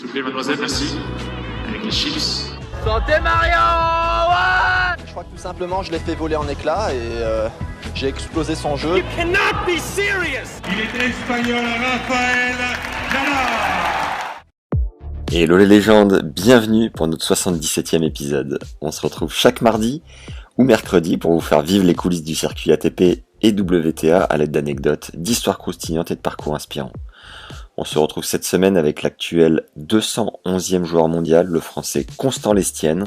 S'il vous plaît, mademoiselle, merci. Avec les chips. Santé Mario, ouais. Je crois que tout simplement je l'ai fait voler en éclats et j'ai explosé son jeu. You cannot be serious. Il est espagnol, Rafael Nadal. Hello les légendes, bienvenue pour notre 77e épisode. On se retrouve chaque mardi ou mercredi pour vous faire vivre les coulisses du circuit ATP et WTA à l'aide d'anecdotes, d'histoires croustillantes et de parcours inspirants. On se retrouve cette semaine avec l'actuel 211e joueur mondial, le français Constant Lestienne.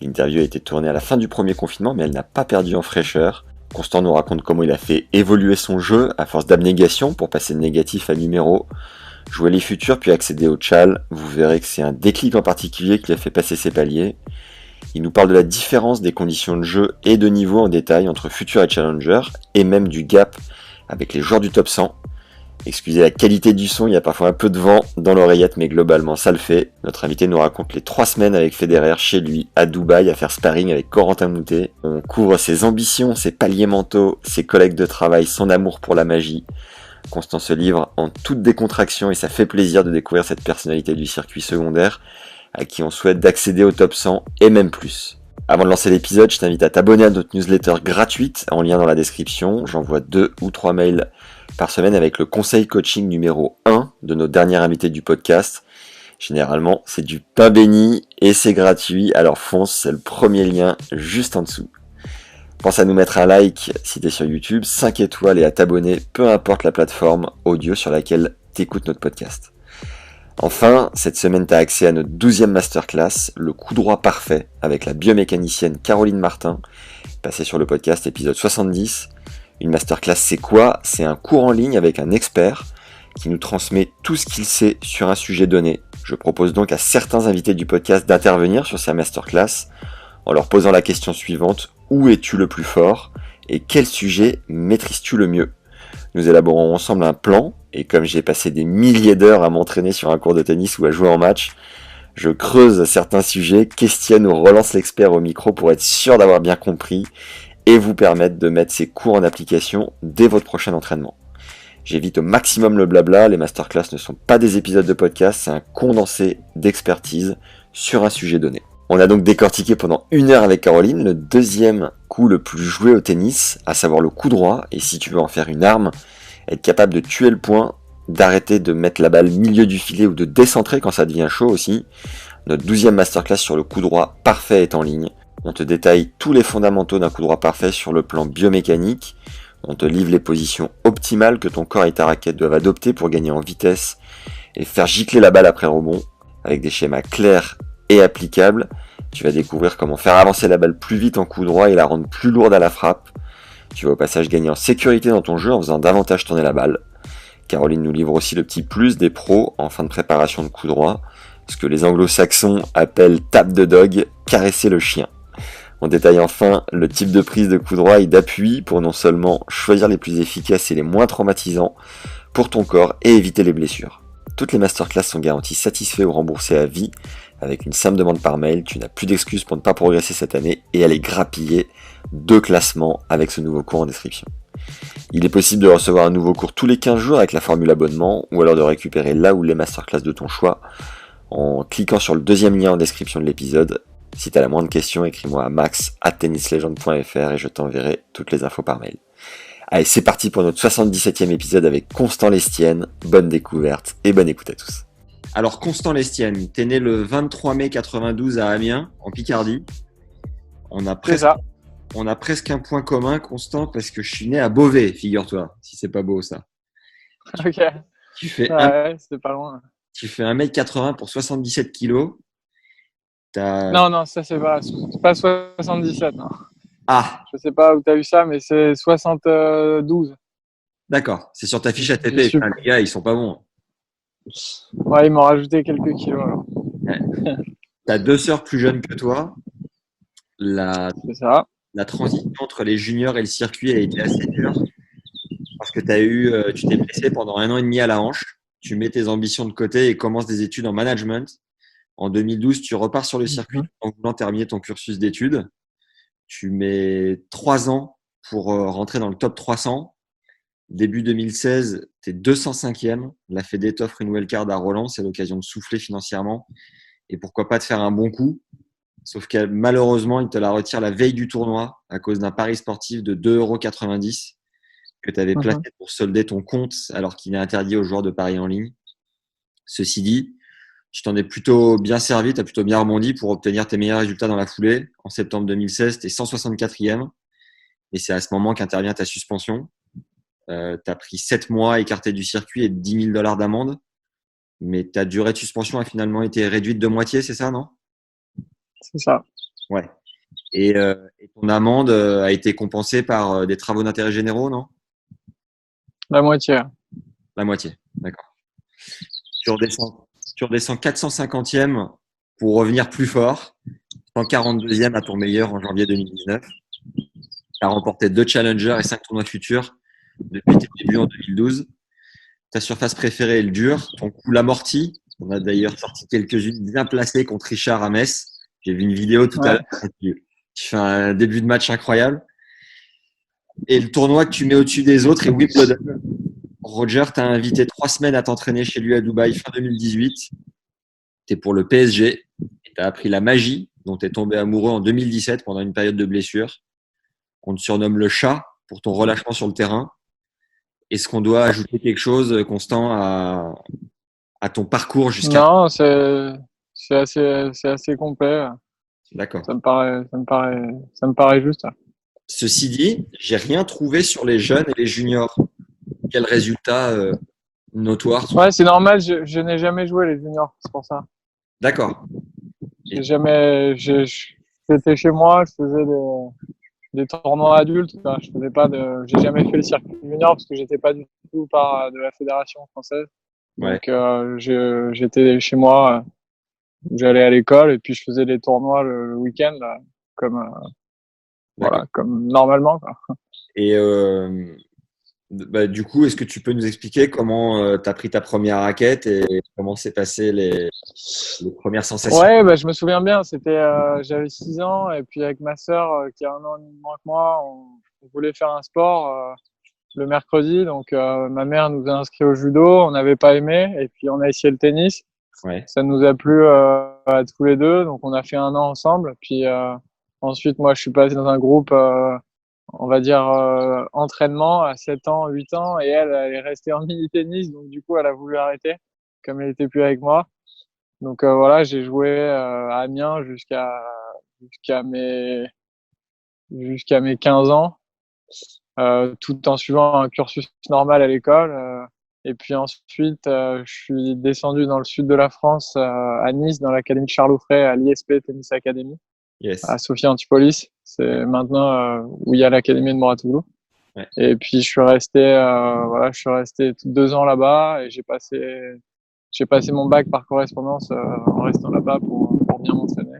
L'interview a été tournée à la fin du premier confinement, mais elle n'a pas perdu en fraîcheur. Constant nous raconte comment il a fait évoluer son jeu à force d'abnégation pour passer de négatif à numéro, jouer les futurs puis accéder au Chal. Vous verrez que c'est un déclic en particulier qui a fait passer ses paliers. Il nous parle de la différence des conditions de jeu et de niveau en détail entre futurs et challenger, et même du gap avec les joueurs du top 100. Excusez la qualité du son, il y a parfois un peu de vent dans l'oreillette, mais globalement ça le fait. Notre invité nous raconte les 3 semaines avec Federer chez lui, à Dubaï, à faire sparring avec Corentin Moutet. On couvre ses ambitions, ses paliers mentaux, ses collègues de travail, son amour pour la magie. Constant se livre en toute décontraction et ça fait plaisir de découvrir cette personnalité du circuit secondaire à qui on souhaite d'accéder au top 100 et même plus. Avant de lancer l'épisode, je t'invite à t'abonner à notre newsletter gratuite en lien dans la description. J'envoie 2 ou 3 mails par semaine avec le conseil coaching numéro 1 de nos derniers invités du podcast. Généralement, c'est du pain béni et c'est gratuit, alors fonce, c'est le premier lien juste en dessous. Pense à nous mettre un like si t'es sur YouTube, 5 étoiles et à t'abonner, peu importe la plateforme audio sur laquelle t'écoutes notre podcast. Enfin, cette semaine t'as accès à notre 12e masterclass, le coup droit parfait, avec la biomécanicienne Caroline Martin, passée sur le podcast épisode 70. Une masterclass c'est quoi ? C'est un cours en ligne avec un expert qui nous transmet tout ce qu'il sait sur un sujet donné. Je propose donc à certains invités du podcast d'intervenir sur ces masterclass en leur posant la question suivante: où es-tu le plus fort et quel sujet maîtrises-tu le mieux ? Nous élaborons ensemble un plan et comme j'ai passé des milliers d'heures à m'entraîner sur un cours de tennis ou à jouer en match, je creuse certains sujets, questionne ou relance l'expert au micro pour être sûr d'avoir bien compris et vous permettre de mettre ces cours en application dès votre prochain entraînement. J'évite au maximum le blabla, les masterclass ne sont pas des épisodes de podcast, c'est un condensé d'expertise sur un sujet donné. On a donc décortiqué pendant 1 heure avec Caroline le 2e coup le plus joué au tennis, à savoir le coup droit, et si tu veux en faire une arme, être capable de tuer le point, d'arrêter de mettre la balle milieu du filet ou de décentrer quand ça devient chaud aussi. Notre 12e masterclass sur le coup droit parfait est en ligne. On te détaille tous les fondamentaux d'un coup droit parfait sur le plan biomécanique. On te livre les positions optimales que ton corps et ta raquette doivent adopter pour gagner en vitesse et faire gicler la balle après rebond. Avec des schémas clairs et applicables, tu vas découvrir comment faire avancer la balle plus vite en coup droit et la rendre plus lourde à la frappe. Tu vas au passage gagner en sécurité dans ton jeu en faisant davantage tourner la balle. Caroline nous livre aussi le petit plus des pros en fin de préparation de coup droit, ce que les anglo-saxons appellent tap the dog, caresser le chien. On détaille enfin le type de prise de coup droit et d'appui pour non seulement choisir les plus efficaces et les moins traumatisants pour ton corps et éviter les blessures. Toutes les masterclass sont garanties satisfaits ou remboursés à vie avec une simple demande par mail. Tu n'as plus d'excuses pour ne pas progresser cette année et aller grappiller 2 classements avec ce nouveau cours en description. Il est possible de recevoir un nouveau cours tous les 15 jours avec la formule abonnement ou alors de récupérer là ou les masterclass de ton choix en cliquant sur le 2e lien en description de l'épisode. Si tu as la moindre question, écris-moi à max@tennislegend.fr et je t'enverrai toutes les infos par mail. Allez, c'est parti pour notre 77e épisode avec Constant Lestienne. Bonne découverte et bonne écoute à tous. Alors Constant Lestienne, t'es né le 23 mai 92 à Amiens, en Picardie. On a presque un point commun, Constant, parce que je suis né à Beauvais, figure-toi, si c'est pas beau ça. Ok. Tu fais c'est pas loin. Tu fais 1m80 pour 77 kilos. Non, ça c'est pas 77. Non. Ah, Je sais pas où tu as eu ça, mais c'est 72. d'accord, c'est sur ta fiche ATP. Enfin, les gars, ils sont pas bons. Ouais, ils m'ont rajouté quelques kilos alors. Ouais. T'as 2 sœurs plus jeunes que toi. C'est ça. La transition entre les juniors et le circuit a été assez dure parce que tu t'es blessé pendant 1 an et demi à la hanche. Tu mets tes ambitions de côté et commences des études en management. En 2012, tu repars sur le circuit en voulant terminer ton cursus d'études. Tu mets 3 ans pour rentrer dans le top 300. Début 2016, tu es 205e. La Fédé t'offre une wildcard à Roland. C'est l'occasion de souffler financièrement. Et pourquoi pas de faire un bon coup. Sauf que malheureusement, il te la retire la veille du tournoi à cause d'un pari sportif de 2,90 € que tu avais placé pour solder ton compte alors qu'il est interdit aux joueurs de paris en ligne. Ceci dit, tu t'en es plutôt bien servi, tu as plutôt bien rebondi pour obtenir tes meilleurs résultats dans la foulée. En septembre 2016, tu es 164e et c'est à ce moment qu'intervient ta suspension. Tu as pris 7 mois écarté du circuit et 10 000 $ d'amende. Mais ta durée de suspension a finalement été réduite de moitié, c'est ça, non? C'est ça. Ouais. Et ton amende a été compensée par des travaux d'intérêt généraux, non? La moitié. La moitié, d'accord. Tu redescends 450e pour revenir plus fort. 142e à ton meilleur en janvier 2019. Tu as remporté 2 challengers et 5 tournois futurs depuis tes débuts en 2012. Ta surface préférée est le dur. Ton coup l'amorti. On a d'ailleurs sorti quelques-unes bien placées contre Richard à Metz. J'ai vu une vidéo tout à l'heure. Tu fais un début de match incroyable. Et le tournoi que tu mets au-dessus des autres est Wimbledon. Roger t'a invité 3 semaines à t'entraîner chez lui à Dubaï fin 2018. Tu es pour le PSG et tu as appris la magie dont tu es tombé amoureux en 2017 pendant une période de blessure. On te surnomme le chat pour ton relâchement sur le terrain. Est-ce qu'on doit ajouter quelque chose, Constant, à ton parcours jusqu'à… Non, c'est assez complet. D'accord. Ça me paraît juste. Ceci dit, j'ai rien trouvé sur les jeunes et les juniors. Quels résultats notoires? Ouais, c'est normal. Je n'ai jamais joué les juniors, c'est pour ça. D'accord. J'étais chez moi, je faisais des tournois adultes. Enfin, j'ai jamais fait le circuit junior parce que j'étais pas du tout part de la fédération française. Ouais. Donc, j'étais chez moi, j'allais à l'école et puis je faisais des tournois le week-end, comme comme normalement, quoi. Et du coup, est-ce que tu peux nous expliquer comment tu as pris ta première raquette et comment s'est passé les premières sensations? Ouais, je me souviens bien. J'avais 6 ans et puis avec ma sœur qui a 1 an et demi de moins que moi, on voulait faire un sport le mercredi. Donc ma mère nous a inscrits au judo. On n'avait pas aimé et puis on a essayé le tennis. Ouais. Ça nous a plu à tous les deux. Donc on a fait 1 an ensemble. Puis ensuite, moi, je suis passé dans un groupe, on va dire entraînement à 7 ans, 8 ans, et elle est restée en mini-tennis. Donc du coup, elle a voulu arrêter comme elle était plus avec moi. Donc voilà, j'ai joué à Amiens jusqu'à mes 15 ans, tout en suivant un cursus normal à l'école. Et puis ensuite, je suis descendu dans le sud de la France, à Nice, dans l'académie Charles Offray, à l'ISP Tennis Academy, Yes. à Sophia Antipolis. C'est maintenant où il y a l'académie de Moratoglou. Ouais. Et puis je suis resté 2 ans là-bas et j'ai passé mon bac par correspondance en restant là-bas pour bien m'entraîner.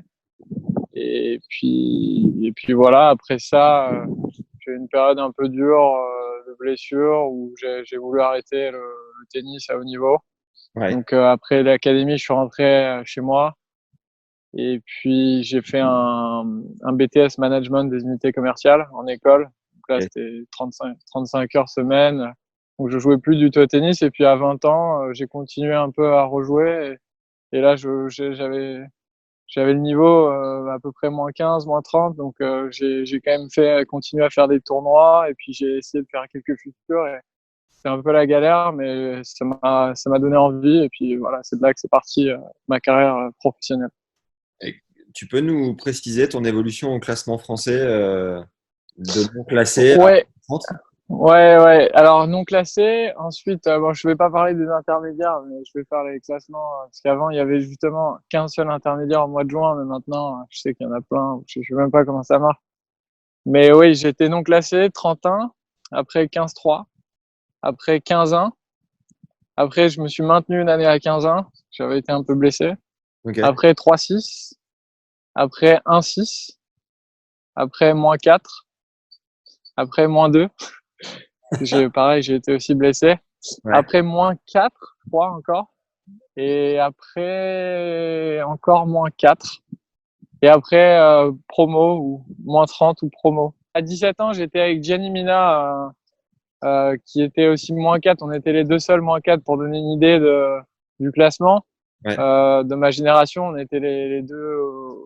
Et puis voilà, après ça, j'ai eu une période un peu dure de blessure où j'ai voulu arrêter le tennis à haut niveau. Ouais. Donc après l'académie, je suis rentré chez moi. Et puis j'ai fait un BTS management des unités commerciales en école. Donc là, c'était 35 heures semaine. Donc je jouais plus du tout au tennis. Et puis à 20 ans, j'ai continué un peu à rejouer. Et là, j'avais le niveau à peu près -15, -30. Donc j'ai quand même continué à faire des tournois. Et puis j'ai essayé de faire quelques futurs. Et c'est un peu la galère, mais ça m'a donné envie. Et puis voilà, c'est de là que c'est parti ma carrière professionnelle. Tu peux nous préciser ton évolution au classement français de non classé Ouais. à 30? Ouais. Alors, non classé. Ensuite, je vais pas parler des intermédiaires, mais je vais faire les classements. Parce qu'avant, il y avait justement qu'un seul intermédiaire au mois de juin, mais maintenant, je sais qu'il y en a plein. Je sais même pas comment ça marche. Mais oui, j'étais non classé, 31. Après 15-3. Après 15-1. Après, je me suis maintenu une année à 15-1. J'avais été un peu blessé. Okay. Après 3-6. Après 1-6. Après -4. Après -2. Pareil, j'ai été aussi blessé. Ouais. Après -4, je crois, encore. Et après, encore -4. Et après, promo ou -30 ou promo. À 17 ans, j'étais avec Gianni Mina qui était aussi -4. On était les deux seuls -4 pour donner une idée du classement. Ouais. De ma génération, on était les deux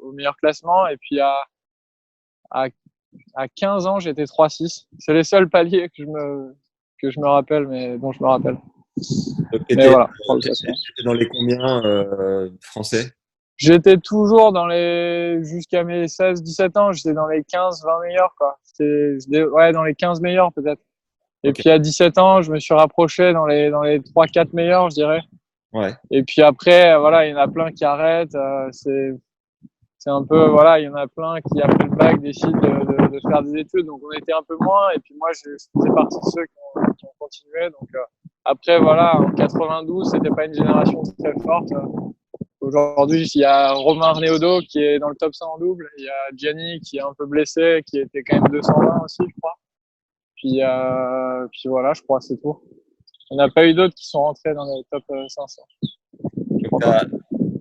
au meilleur classement. Et puis à 15 ans, j'étais 3-6. C'est les seuls paliers que je me rappelle, mais dont je me rappelle. Donc, Mais voilà. t'étais dans les combien français? J'étais toujours jusqu'à mes 16-17 ans, j'étais dans les 15-20 meilleurs, quoi. Ouais, dans les 15 meilleurs, peut-être. Et Ok. puis, à 17 ans, je me suis rapproché dans les 3-4 meilleurs, je dirais. Ouais. Et puis après, voilà, il y en a plein qui arrêtent. C'est un peu, voilà, il y en a plein qui, après le bac, décident de faire des études. Donc, on était un peu moins. Et puis, moi, je faisais partie de ceux qui ont continué. Donc, après, voilà, en 92, c'était pas une génération très forte. Aujourd'hui, il y a Romain Arneaudo qui est dans le top 100 en double. Il y a Gianni qui est un peu blessé, qui était quand même 220 aussi, je crois. Puis voilà, je crois que c'est tout. Il n'y en a pas eu d'autres qui sont rentrés dans le top 500. Donc,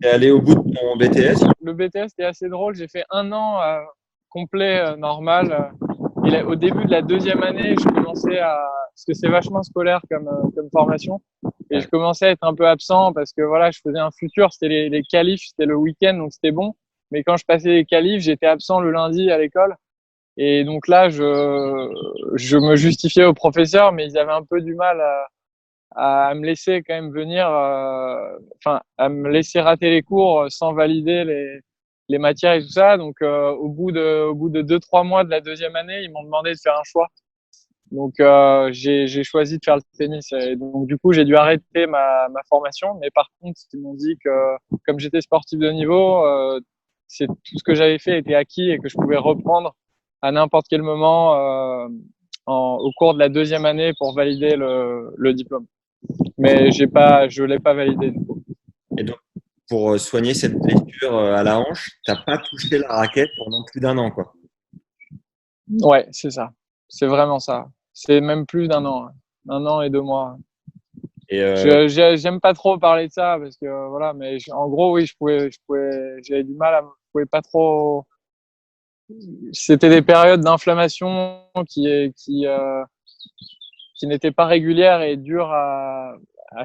t'es allé au bout de ton BTS? Le BTS était assez drôle. J'ai fait un an complet, normal. Et au début de la deuxième année, je commençais parce que c'est vachement scolaire comme formation. Et je commençais à être un peu absent parce que voilà, je faisais un futur. C'était les qualifs, c'était le week-end, donc c'était bon. Mais quand je passais les qualifs, j'étais absent le lundi à l'école. Et donc là, je me justifiais aux professeurs, mais ils avaient un peu du mal à me laisser quand même venir, à me laisser rater les cours sans valider les matières et tout ça. Donc, au bout de 2-3 mois de la deuxième année, ils m'ont demandé de faire un choix. Donc, j'ai choisi de faire le tennis. Et donc, du coup, j'ai dû arrêter ma formation. Mais par contre, ils m'ont dit que comme j'étais sportif de niveau, c'est tout ce que j'avais fait était acquis et que je pouvais reprendre à n'importe quel moment au cours de la deuxième année pour valider le diplôme. Mais je l'ai pas validé du coup. Et donc, pour soigner cette blessure à la hanche, t'as pas touché la raquette pendant plus d'un an, quoi. Ouais, c'est ça. C'est vraiment ça. C'est même plus d'un an. 1 an et 2 mois. Et J'aime pas trop parler de ça parce que voilà, mais en gros, oui, j'avais du mal je pouvais pas trop. C'était des périodes d'inflammation qui n'étaient pas régulières et dures à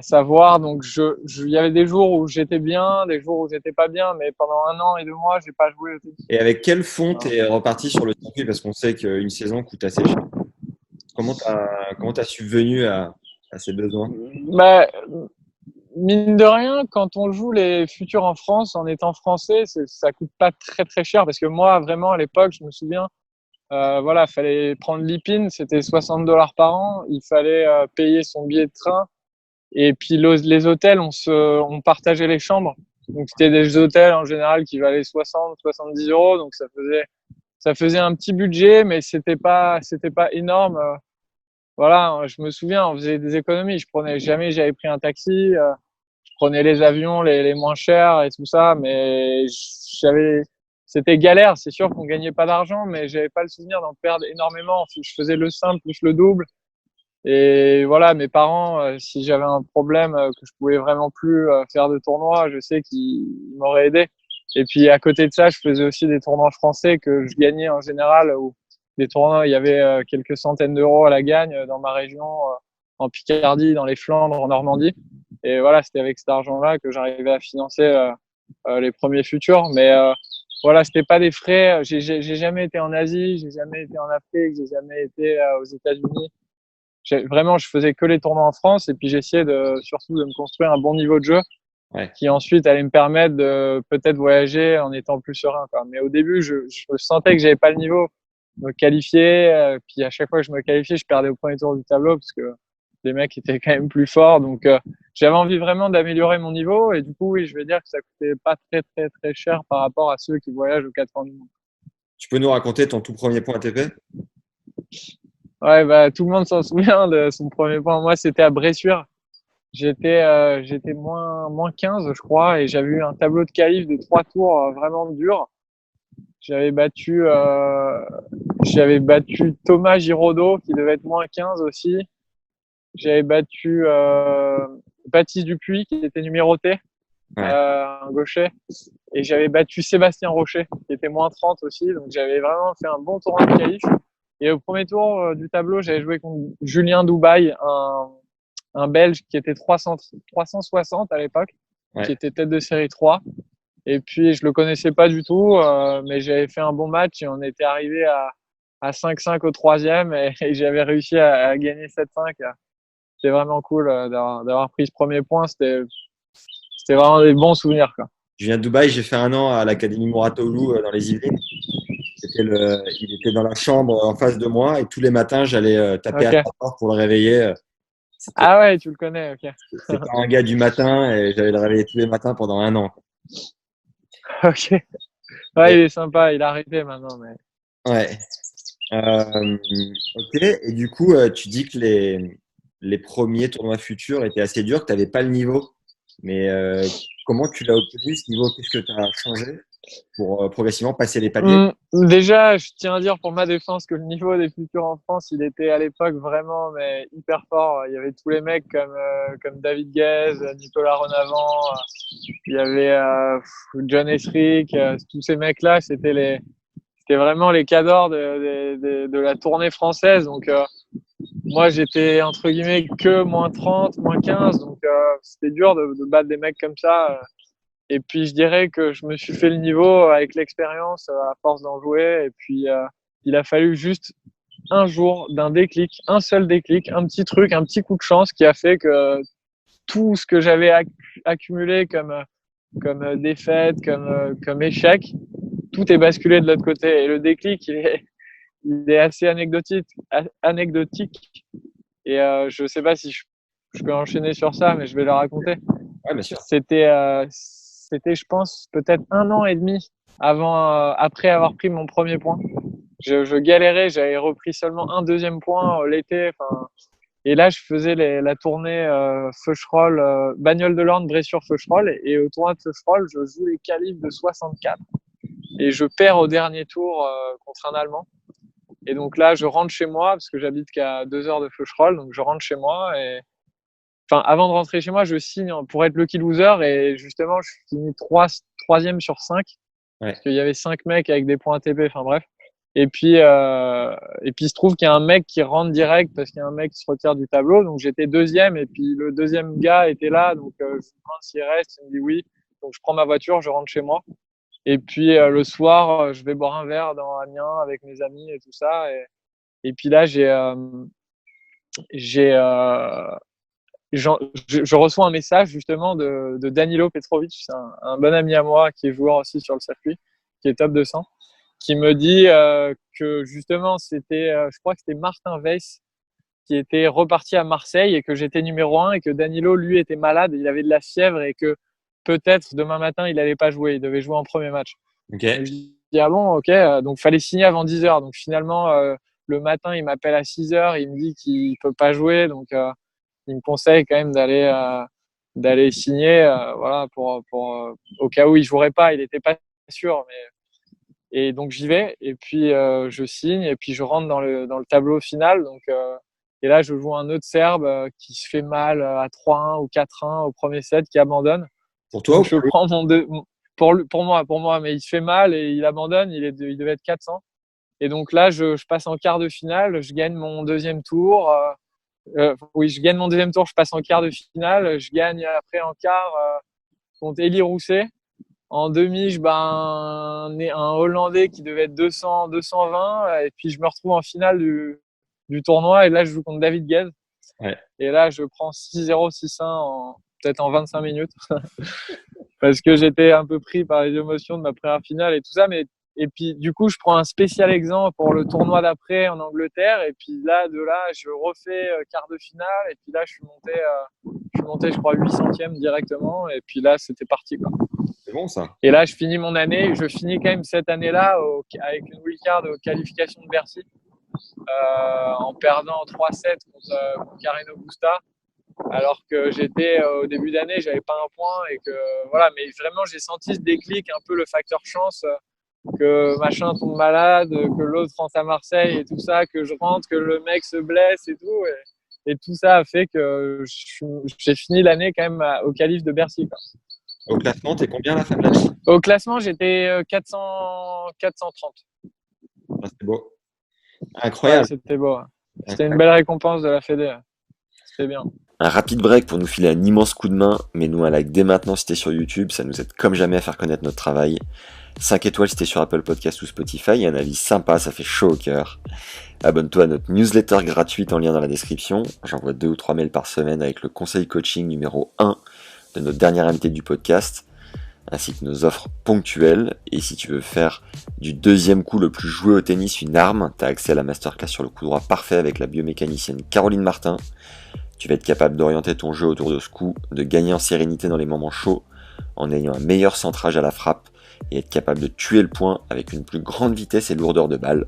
savoir. Donc, il y avait des jours où j'étais bien, des jours où j'étais pas bien, mais pendant 1 an et 2 mois, j'ai pas joué au tennis. Et avec quel fond t'es reparti sur le circuit? Parce qu'on sait qu'une saison coûte assez cher. Comment t'as subvenu à ces besoins? Bah, mine de rien, quand on joue les futurs en France, en étant français, ça coûte pas très très cher parce que moi, vraiment, à l'époque, je me souviens, voilà, fallait prendre l'IPIN, c'était $60 par an, il fallait payer son billet de train et puis les hôtels, on partageait les chambres. Donc c'était des hôtels en général qui valaient 60-70 euros, donc ça faisait un petit budget, mais c'était pas énorme. Voilà, je me souviens, on faisait des économies. J'avais pris un taxi, je prenais les avions les moins chers et tout ça, mais c'était galère. C'est sûr qu'on gagnait pas d'argent, mais j'avais pas le souvenir d'en perdre énormément. Je faisais le simple plus le double. Et voilà, mes parents, si j'avais un problème que je pouvais vraiment plus faire de tournois, je sais qu'ils m'auraient aidé. Et puis à côté de ça, je faisais aussi des tournois français que je gagnais en général, où des tournois, il y avait quelques centaines d'euros à la gagne dans ma région, en Picardie, dans les Flandres, en Normandie. Et voilà, c'était avec cet argent-là que j'arrivais à financer les premiers futurs. Mais voilà, c'était pas des frais. J'ai jamais été en Asie, j'ai jamais été en Afrique, j'ai jamais été aux États-Unis. Vraiment, je faisais que les tournois en France et puis j'essayais surtout de me construire un bon niveau de jeu qui ensuite allait me permettre de peut-être voyager en étant plus serein, quoi. Mais au début, je sentais que j'avais pas le niveau de me qualifier. Puis à chaque fois que je me qualifiais, je perdais au premier tour du tableau parce que les mecs étaient quand même plus forts. Donc j'avais envie vraiment d'améliorer mon niveau et du coup, oui, je vais dire que ça coûtait pas très très très cher par rapport à ceux qui voyagent aux 4 coins du monde. Tu peux nous raconter ton tout premier point ATP? Ouais, bah, tout le monde s'en souvient de son premier point. Moi, c'était à Bressuire. J'étais moins 15, je crois, et j'avais eu un tableau de qualif de 3 tours vraiment dur. J'avais battu Thomas Giraudot, qui devait être moins 15 aussi. J'avais battu Baptiste Dupuis, qui était numéroté, un gaucher. Et j'avais battu Sébastien Rocher, qui était moins 30 aussi. Donc, j'avais vraiment fait un bon tournoi de qualif. Et au premier tour du tableau, j'avais joué contre Julien Dubaï, un Belge qui était 360 à l'époque, qui était tête de série 3. Et puis, je le connaissais pas du tout, mais j'avais fait un bon match et on était arrivé à 5-5 au troisième et j'avais réussi à gagner 7-5. C'était vraiment cool d'avoir pris ce premier point. C'était vraiment des bons souvenirs, quoi. Je viens de Dubaï, j'ai fait un an à l'Académie Moratoglou dans les Yvelines. Il était dans la chambre en face de moi et tous les matins, j'allais taper à sa porte pour le réveiller. Ah ouais, tu le connais, ok. C'était un gars du matin et j'allais le réveiller tous les matins pendant un an. Ok. Ouais, il est sympa, il a arrêté maintenant. Mais... Ouais. Ok. Et du coup, tu dis que les premiers tournois futurs étaient assez durs, que tu n'avais pas le niveau. Mais comment tu l'as obtenu ce niveau? Qu'est-ce que tu as changé pour progressivement passer les paliers? Déjà, je tiens à dire pour ma défense que le niveau des futurs en France, il était à l'époque vraiment mais hyper fort. Il y avait tous les mecs comme David Guez, Nicolas Renavant, il y avait John Esrick, tous ces mecs-là, c'était vraiment les cadors de la tournée française. Donc moi, j'étais entre guillemets que moins 30, moins 15, donc c'était dur de battre des mecs comme ça. Et puis je dirais que je me suis fait le niveau avec l'expérience à force d'en jouer. Et puis il a fallu juste un jour d'un déclic, un seul déclic, un petit truc, un petit coup de chance qui a fait que tout ce que j'avais accumulé comme défaite, comme échec, tout est basculé de l'autre côté. Et le déclic, il est assez anecdotique. Et je sais pas si je peux enchaîner sur ça, mais je vais le raconter. Ouais, bien sûr. C'était, je pense, peut-être 1 an et demi après avoir pris mon premier point. Je galérais, j'avais repris seulement un deuxième point l'été. Et là, je faisais la tournée Feucherolles, Bagnoles de l'Orne, Bressuire-Feucherolles. Et au tournoi de Feucherolles, je joue les qualifs de 64. Et je perds au dernier tour contre un Allemand. Et donc là, je rentre chez moi, parce que j'habite qu'à 2 heures de Feucherolles. Donc je rentre chez moi et... Enfin, avant de rentrer chez moi, je signe pour être lucky loser et justement, je finis troisième sur 5. Ouais. Parce qu'il y avait 5 mecs avec des points ATP, enfin bref. Et puis il se trouve qu'il y a un mec qui rentre direct parce qu'il y a un mec qui se retire du tableau. Donc j'étais deuxième et puis le deuxième gars était là. Donc je lui demande s'il reste, il me dit oui. Donc je prends ma voiture, je rentre chez moi. Et puis le soir, je vais boire un verre dans Amiens avec mes amis et tout ça. Et puis là, je reçois un message justement de Danilo Petrovic, c'est un bon ami à moi qui est joueur aussi sur le circuit, qui est top 200, qui me dit que justement je crois que c'était Martin Weiss qui était reparti à Marseille et que j'étais numéro 1 et que Danilo lui était malade, il avait de la fièvre et que peut-être demain matin il allait pas jouer, il devait jouer en premier match. Okay. Je dis ah bon, ok, donc fallait signer avant 10 heures. Donc finalement le matin il m'appelle à 6 heures, il me dit qu'il peut pas jouer, donc il me conseille quand même d'aller signer, voilà, pour au cas où il jouerait pas, il était pas sûr, mais et donc j'y vais et puis je signe et puis je rentre dans le tableau final, donc et là je joue un autre Serbe qui se fait mal à 3-1 ou 4-1 au premier set, qui abandonne. Pour toi? Donc, je prends pour moi, mais il se fait mal et il abandonne, il devait être 400. Et donc là je passe en quart de finale, je gagne mon deuxième tour. Oui, je gagne mon deuxième tour, je passe en quart de finale, je gagne après en quart contre Elie Rousset. En demi, je bats un Hollandais qui devait être 200, 220, et puis je me retrouve en finale du tournoi, et là je joue contre David Guez. Ouais. Et là je prends 6-0, 6-1 peut-être en 25 minutes, parce que j'étais un peu pris par les émotions de ma première finale et tout ça, mais et puis, du coup, je prends un spécial exemple pour le tournoi d'après en Angleterre. Et puis là, je refais quart de finale. Et puis là, je suis monté, je crois, 800e directement. Et puis là, c'était parti, quoi. C'est bon, ça. Et là, je finis mon année. Je finis quand même cette année-là avec une wildcard aux qualifications de Bercy, en perdant 3-7 contre Carreno Busta. Alors que j'étais au début d'année, j'avais pas un point. Et que voilà, mais vraiment, j'ai senti ce déclic, un peu le facteur chance. Que machin tombe malade, que l'autre rentre à Marseille et tout ça, que je rentre, que le mec se blesse et tout. Et tout ça a fait que j'ai fini l'année quand même au qualif de Bercy, quoi. Au classement, t'es combien à la fin de l'année? Au classement, j'étais 430. Ah, c'est beau. Incroyable. Ouais, c'était beau. C'était une belle récompense de la Fédé. C'était bien. Un rapide break pour nous filer un immense coup de main, mais nous un like dès maintenant si t'es sur YouTube, ça nous aide comme jamais à faire connaître notre travail. 5 étoiles si t'es sur Apple Podcast ou Spotify, et un avis sympa, ça fait chaud au cœur. Abonne-toi à notre newsletter gratuite en lien dans la description. J'envoie 2 ou 3 mails par semaine avec le conseil coaching numéro 1 de notre dernière invitée du podcast, ainsi que nos offres ponctuelles. Et si tu veux faire du deuxième coup le plus joué au tennis une arme, t'as accès à la masterclass sur le coup droit parfait avec la biomécanicienne Caroline Martin. Tu vas être capable d'orienter ton jeu autour de ce coup, de gagner en sérénité dans les moments chauds, en ayant un meilleur centrage à la frappe, et être capable de tuer le point avec une plus grande vitesse et lourdeur de balle.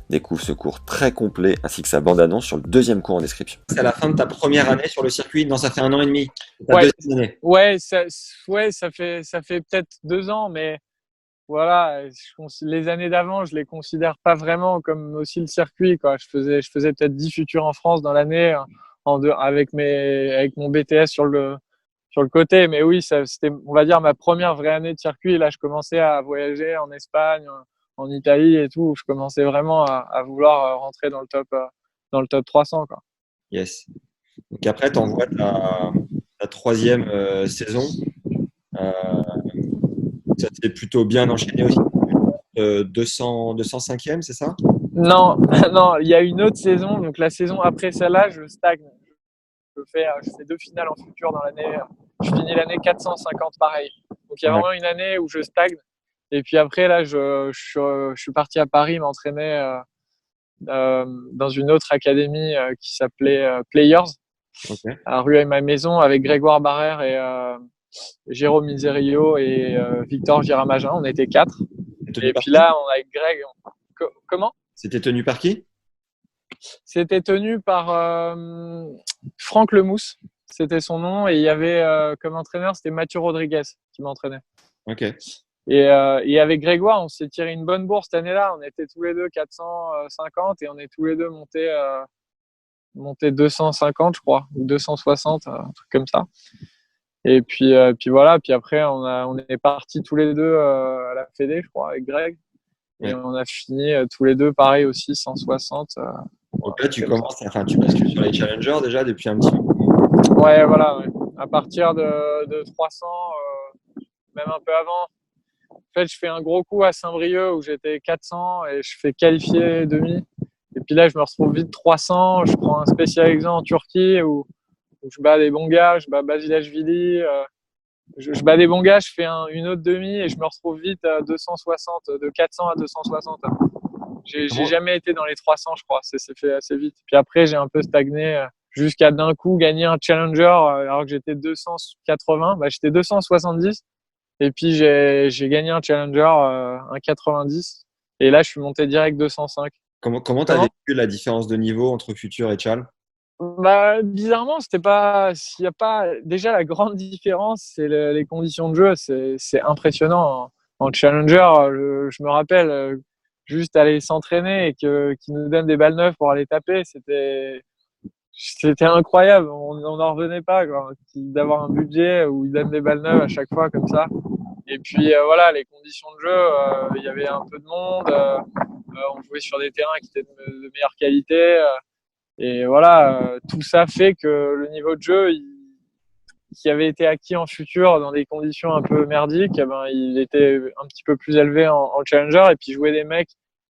Découvre ce cours très complet ainsi que sa bande-annonce sur le deuxième cours en description. C'est à la fin de ta première année sur le circuit. Non, ça fait 1 an et demi. Ta Ouais. deuxième année. Ouais, ça fait peut-être 2 ans, mais voilà, les années d'avant, je les considère pas vraiment comme aussi le circuit, quoi. Je faisais peut-être 10 futurs en France dans l'année, avec mon BTS sur le côté. Mais oui, c'était, on va dire, ma première vraie année de circuit. Là, je commençais à voyager en Espagne, en Italie et tout. Je commençais vraiment à vouloir rentrer dans le top 300, quoi. Yes. Donc après, tu envoies ta troisième saison. Ça s'est plutôt bien enchaîné aussi. 205e, c'est ça? Non, non, il y a une autre saison. Donc la saison après celle-là, je stagne. Je fais 2 finales en futur dans l'année. Je finis l'année 450 pareil. Donc il y a vraiment une année où je stagne. Et puis après, là, je suis parti à Paris m'entraîner dans une autre académie qui s'appelait Players, à Rueil-Malmaison, avec Grégoire Barrère et Jérôme Miserio et Victor Giramagin. On était 4. Et puis là, on avec Greg. Comment? C'était tenu par qui? C'était tenu par Franck Lemousse, c'était son nom, et il y avait comme entraîneur, c'était Mathieu Rodriguez qui m'entraînait. Ok. Et avec Grégoire, on s'est tiré une bonne bourse cette année-là. On était tous les deux 450 et on est tous les deux montés 250, je crois, ou 260, un truc comme ça. Et puis voilà. Puis après, on est partis tous les deux à la Fédé, je crois, avec Greg. Et on a fini tous les deux, pareil aussi, 160. Donc là, tu bascules sur les challengers déjà depuis un petit peu. Ouais, voilà. Ouais. À partir de 300, même un peu avant. En fait, je fais un gros coup à Saint-Brieuc où j'étais 400 et je fais qualifier demi. Et puis là, je me retrouve vite 300. Je prends un spécial examen en Turquie où je bats des bons gars. Je bats Basilashvili. Je bats des bons gars. Je fais une autre demi et je me retrouve vite à 260, de 400 à 260. J'ai jamais été dans les 300, je crois. C'est fait assez vite. Puis après, j'ai un peu stagné jusqu'à d'un coup gagner un challenger alors que j'étais 280. J'étais 270. Et puis, j'ai gagné un challenger, un 90. Et là, je suis monté direct 205. Comment tu as vécu la différence de niveau entre Futur et Chal? Bizarrement, s'il y a pas, déjà la grande différence, c'est les conditions de jeu. C'est impressionnant. En challenger, je me rappelle, juste aller s'entraîner et qu'ils nous donnent des balles neuves pour aller taper, c'était incroyable. On n'en revenait pas, quoi, d'avoir un budget où ils donnent des balles neuves à chaque fois comme ça. Et puis voilà, les conditions de jeu, il y avait un peu de monde, on jouait sur des terrains qui étaient de meilleure qualité, et voilà, tout ça fait que le niveau de jeu qui avait été acquis en futur dans des conditions un peu merdiques, il était un petit peu plus élevé en challenger. Et puis jouer des mecs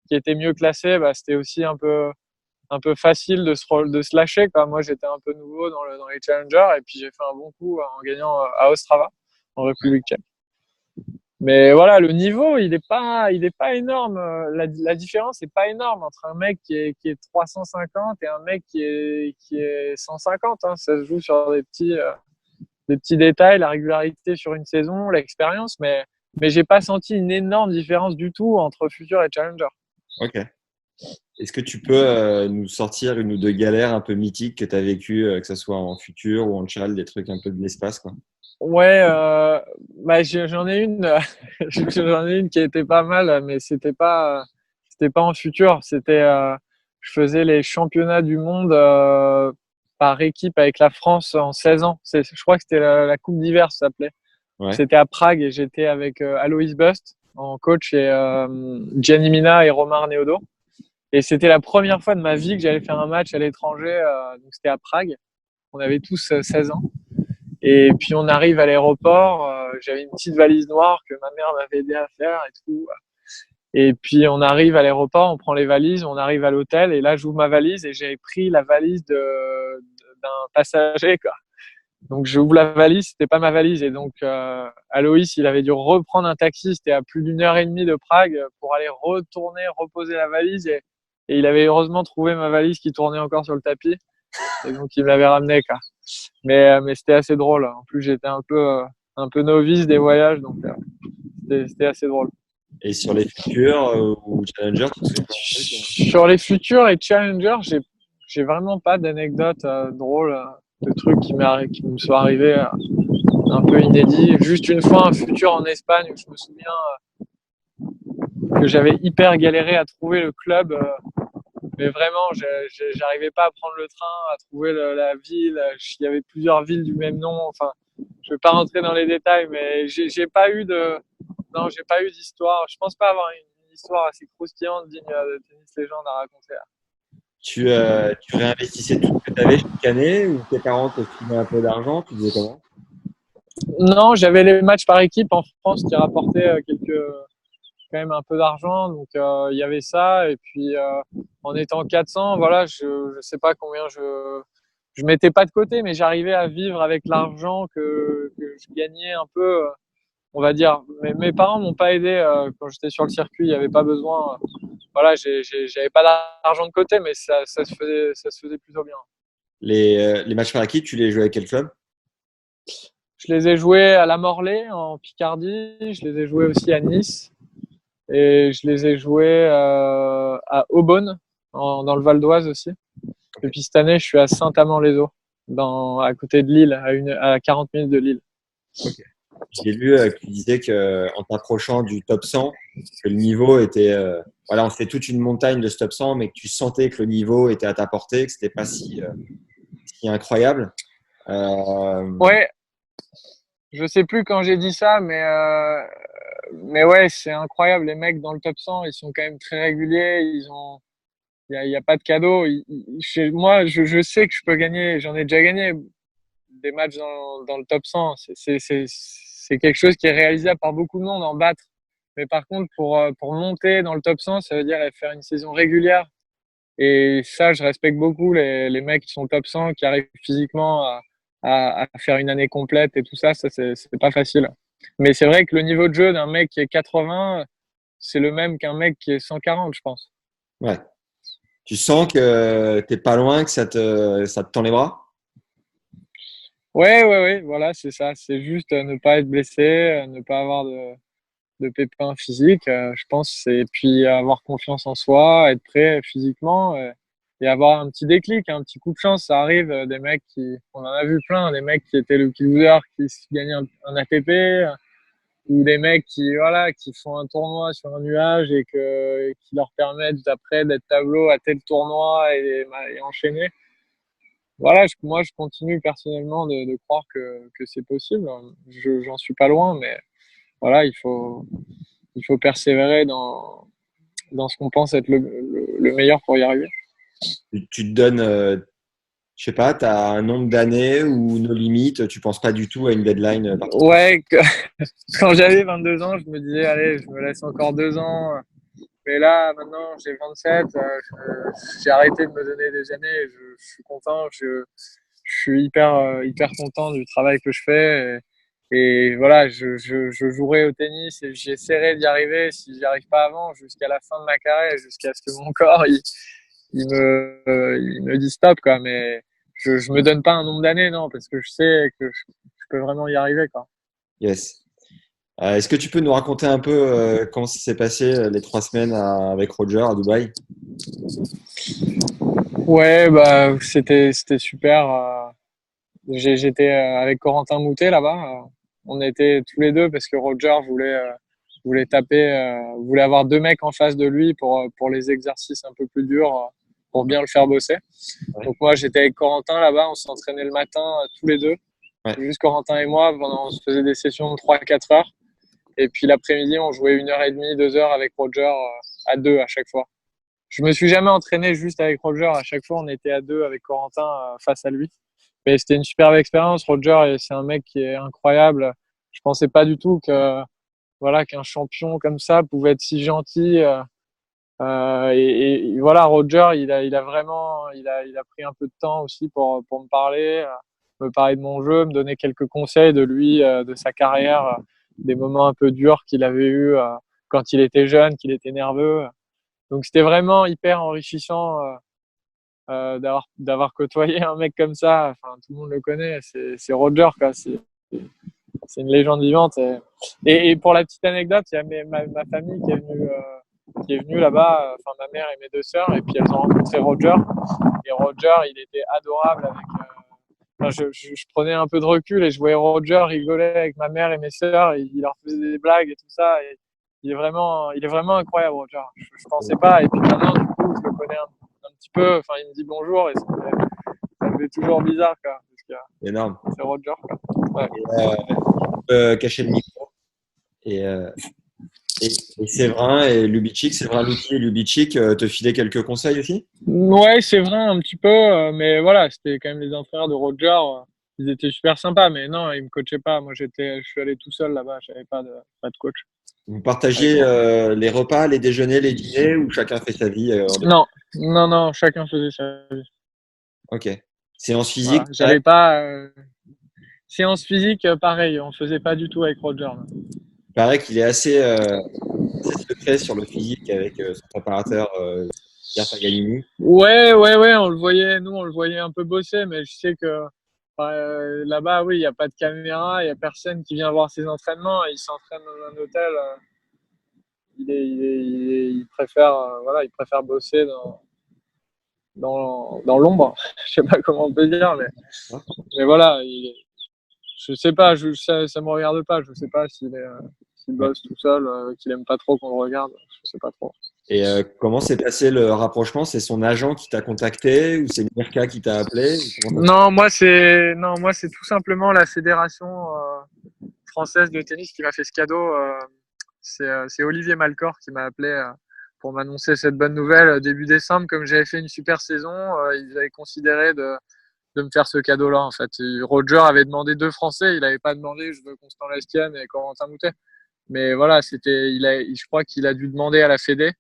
qui étaient mieux classés, c'était aussi un peu facile de se lâcher, quoi. Moi, j'étais un peu nouveau dans les challengers, et puis j'ai fait un bon coup en gagnant à Ostrava, en République tchèque. Mais voilà, le niveau, il est pas énorme. La différence est pas énorme entre un mec qui est 350 et un mec qui est 150. Hein. Ça se joue sur des petits détails, la régularité sur une saison, l'expérience, mais j'ai pas senti une énorme différence du tout entre Futur et Challenger. Ok. Est-ce que tu peux nous sortir une ou deux galères un peu mythiques que tu as vécues, que ce soit en Futur ou en Chal, des trucs un peu de l'espace, quoi? Ouais, j'en ai une, j'en ai une qui était pas mal, mais c'était pas en Futur. C'était, je faisais les championnats du monde par équipe avec la France en 16 ans. Je crois que c'était la Coupe d'hiver, ça s'appelait. Ouais. C'était à Prague et j'étais avec Alois Bust en coach et Gianni Mina et Romar Neodo. Et c'était la première fois de ma vie que j'allais faire un match à l'étranger. Donc c'était à Prague. On avait tous 16 ans. Et puis on arrive à l'aéroport. J'avais une petite valise noire que ma mère m'avait aidé à faire et tout. Et puis on arrive à l'aéroport, on prend les valises, on arrive à l'hôtel. Et là, j'ouvre ma valise et j'avais pris la valise d'un passager, quoi. Donc j'ouvre la valise, c'était pas ma valise. Et donc Aloïs, il avait dû reprendre un taxi. C'était à plus d'1 heure et demie de Prague pour aller retourner, reposer la valise. Et il avait heureusement trouvé ma valise qui tournait encore sur le tapis. Et donc il me l'avait ramené, quoi. Mais c'était assez drôle. En plus, j'étais un peu novice des voyages, donc c'était assez drôle. Et sur les futurs ou challengers, tu te souviens pas? Sur les futurs et challengers, j'ai vraiment pas d'anecdotes drôles, de trucs qui me sont arrivés un peu inédits. Juste une fois, un futur en Espagne où je me souviens que j'avais hyper galéré à trouver le club. Mais vraiment, j'arrivais pas à prendre le train, à trouver la ville. Il y avait plusieurs villes du même nom. Enfin, je vais pas rentrer dans les détails, mais j'ai pas eu d'histoire. Je pense pas avoir une histoire assez croustillante digne de Tennis Légende à raconter. Tu réinvestissais tout ce que tu avais chaque année ou tes parents te filaient un peu d'argent? Tu faisais comment? Non, j'avais les matchs par équipe en France qui rapportaient quand même un peu d'argent, donc il y avait ça. Et puis en étant 400, voilà, je sais pas combien je mettais pas de côté, mais j'arrivais à vivre avec l'argent que je gagnais un peu, on va dire. Mais mes parents m'ont pas aidé quand j'étais sur le circuit, il y avait pas besoin. Voilà, j'avais pas d'argent de côté, mais ça se faisait plutôt bien. Les matchs par équipe, tu les jouais avec quel club? Je les ai joués à La Morlaix en Picardie, je les ai joués aussi à Nice. Et je les ai joués à Aubonne, dans le Val d'Oise aussi. Et puis cette année, je suis à Saint-Amand-les-Eaux, à côté de Lille, à 40 minutes de Lille. Okay. J'ai lu que tu disais qu'en t'approchant du top 100, que le niveau était… voilà, on fait toute une montagne de ce top 100, mais que tu sentais que le niveau était à ta portée, que c'était pas si incroyable. Ouais, je sais plus quand j'ai dit ça, mais ouais, c'est incroyable. Les mecs dans le top 100, ils sont quand même très réguliers. Il y a pas de cadeau. Moi, je sais que je peux gagner. J'en ai déjà gagné des matchs dans le top 100. C'est quelque chose qui est réalisable par beaucoup de monde, en battre. Mais par contre, pour monter dans le top 100, ça veut dire faire une saison régulière. Et ça, je respecte beaucoup les mecs qui sont top 100, qui arrivent physiquement à faire une année complète et tout ça. Ça, c'est pas facile. Mais c'est vrai que le niveau de jeu d'un mec qui est 80, c'est le même qu'un mec qui est 140, je pense. Ouais. Tu sens que t'es pas loin, que ça te tend les bras? Ouais, voilà, c'est ça. C'est juste ne pas être blessé, ne pas avoir de pépins physiques, je pense. Et puis avoir confiance en soi, être prêt physiquement et avoir un petit déclic, un petit coup de chance. Ça arrive, des mecs on en a vu plein, des mecs qui étaient lucky losers, qui gagnaient un ATP, ou des mecs qui font un tournoi sur un nuage et qui leur permettent après d'être tableau à tel tournoi et enchaîner. Voilà, moi je continue personnellement de croire que c'est possible. J'en suis pas loin, mais voilà, il faut persévérer dans ce qu'on pense être le meilleur pour y arriver. Tu te donnes, je sais pas, tu as un nombre d'années ou nos limites, tu penses pas du tout à une deadline particulière? Ouais, quand j'avais 22 ans, je me disais, allez, je me laisse encore 2 ans. Mais là, maintenant, j'ai 27, j'ai arrêté de me donner des années. Je suis content, je suis hyper content du travail que je fais. Et voilà, je jouerai au tennis et j'essaierai d'y arriver si j'y arrive pas avant, jusqu'à la fin de ma carrière, jusqu'à ce que mon corps il me dit stop, quoi. Mais je me donne pas un nombre d'années, non, parce que je sais que je peux vraiment y arriver, quoi. Yes. Est-ce que tu peux nous raconter un peu comment ça s'est passé les 3 semaines avec Roger à Dubaï? Ouais, bah c'était super. J'étais avec Corentin Moutet là-bas. On était tous les deux parce que Roger voulait voulait avoir 2 mecs en face de lui pour les exercices un peu plus durs, pour bien le faire bosser. Ouais. Donc moi j'étais avec Corentin là-bas, on s'entraînait le matin tous les deux. Ouais. Juste Corentin et moi, on se faisait des sessions de 3-4 heures. Et puis l'après-midi, on jouait 1h30, 2 heures avec Roger à 2 à chaque fois. je me suis jamais entraîné juste avec Roger. À chaque fois, on était à deux avec Corentin face à lui. Mais c'était une superbe expérience. Roger, c'est un mec qui est incroyable. Je pensais pas du tout que voilà qu'un champion comme ça pouvait être si gentil. Et voilà, Roger, il a vraiment, il a pris un peu de temps aussi pour me parler de mon jeu, me donner quelques conseils de lui, de sa carrière, des moments un peu durs qu'il avait eu quand il était jeune, qu'il était nerveux. Donc c'était vraiment hyper enrichissant d'avoir côtoyé un mec comme ça. Enfin, tout le monde le connaît, c'est Roger, quoi. C'est une légende vivante. Et pour la petite anecdote, il y a ma famille qui est venue là-bas, enfin ma mère et mes deux sœurs, et puis elles ont rencontré Roger. Et Roger, il était adorable avec. Enfin, je prenais un peu de recul et je voyais Roger rigoler avec ma mère et mes sœurs, et il leur faisait des blagues et tout ça. Et il est vraiment incroyable, Roger. Je pensais pas. Et puis maintenant, du coup, je le connais un petit peu. Enfin, il me dit bonjour et ça me fait toujours bizarre, quoi. Parce que Énorme. c'est Roger, quoi. Ouais. On peut cacher le micro. Et Séverin et Lubitschik, Séverin Loutier et Lubitschik te filaient quelques conseils aussi? Ouais, c'est vrai, un petit peu. Mais voilà, c'était quand même les entraîneurs de Roger. Ils étaient super sympas. Mais non, ils me coachaient pas. Moi, je suis allé tout seul là-bas. J'avais pas de coach. Vous partagez les repas, les déjeuners, les dîners ou chacun fait sa vie Non, chacun faisait sa vie. Ok. Séance physique? Voilà, j'avais pas. Séance physique, pareil. On faisait pas du tout avec Roger. Là. Il paraît qu'il est assez secret sur le physique avec son préparateur Pierre Paganini. Ouais, on le voyait. Nous, on le voyait un peu bosser, mais je sais que là-bas, oui, il n'y a pas de caméra, il n'y a personne qui vient voir ses entraînements. Il s'entraîne dans un hôtel. Il préfère, il préfère bosser dans l'ombre. Je sais pas comment on peut dire, mais voilà. Je sais pas, ça me regarde pas. Je sais pas s'il bosse tout seul, qu'il aime pas trop qu'on le regarde. Je sais pas trop. Et comment s'est passé le rapprochement? C'est son agent qui t'a contacté ou c'est Mirka qui t'a appelé? Non, moi c'est tout simplement la fédération française de tennis qui m'a fait ce cadeau. C'est Olivier Malcor qui m'a appelé pour m'annoncer cette bonne nouvelle début décembre. Comme j'avais fait une super saison, ils avaient considéré de me faire ce cadeau-là en fait. Et Roger avait demandé 2 Français, il n'avait pas demandé je veux Constant Lestienne et Corentin Moutet. Mais voilà, je crois qu'il a dû demander à la Fédé.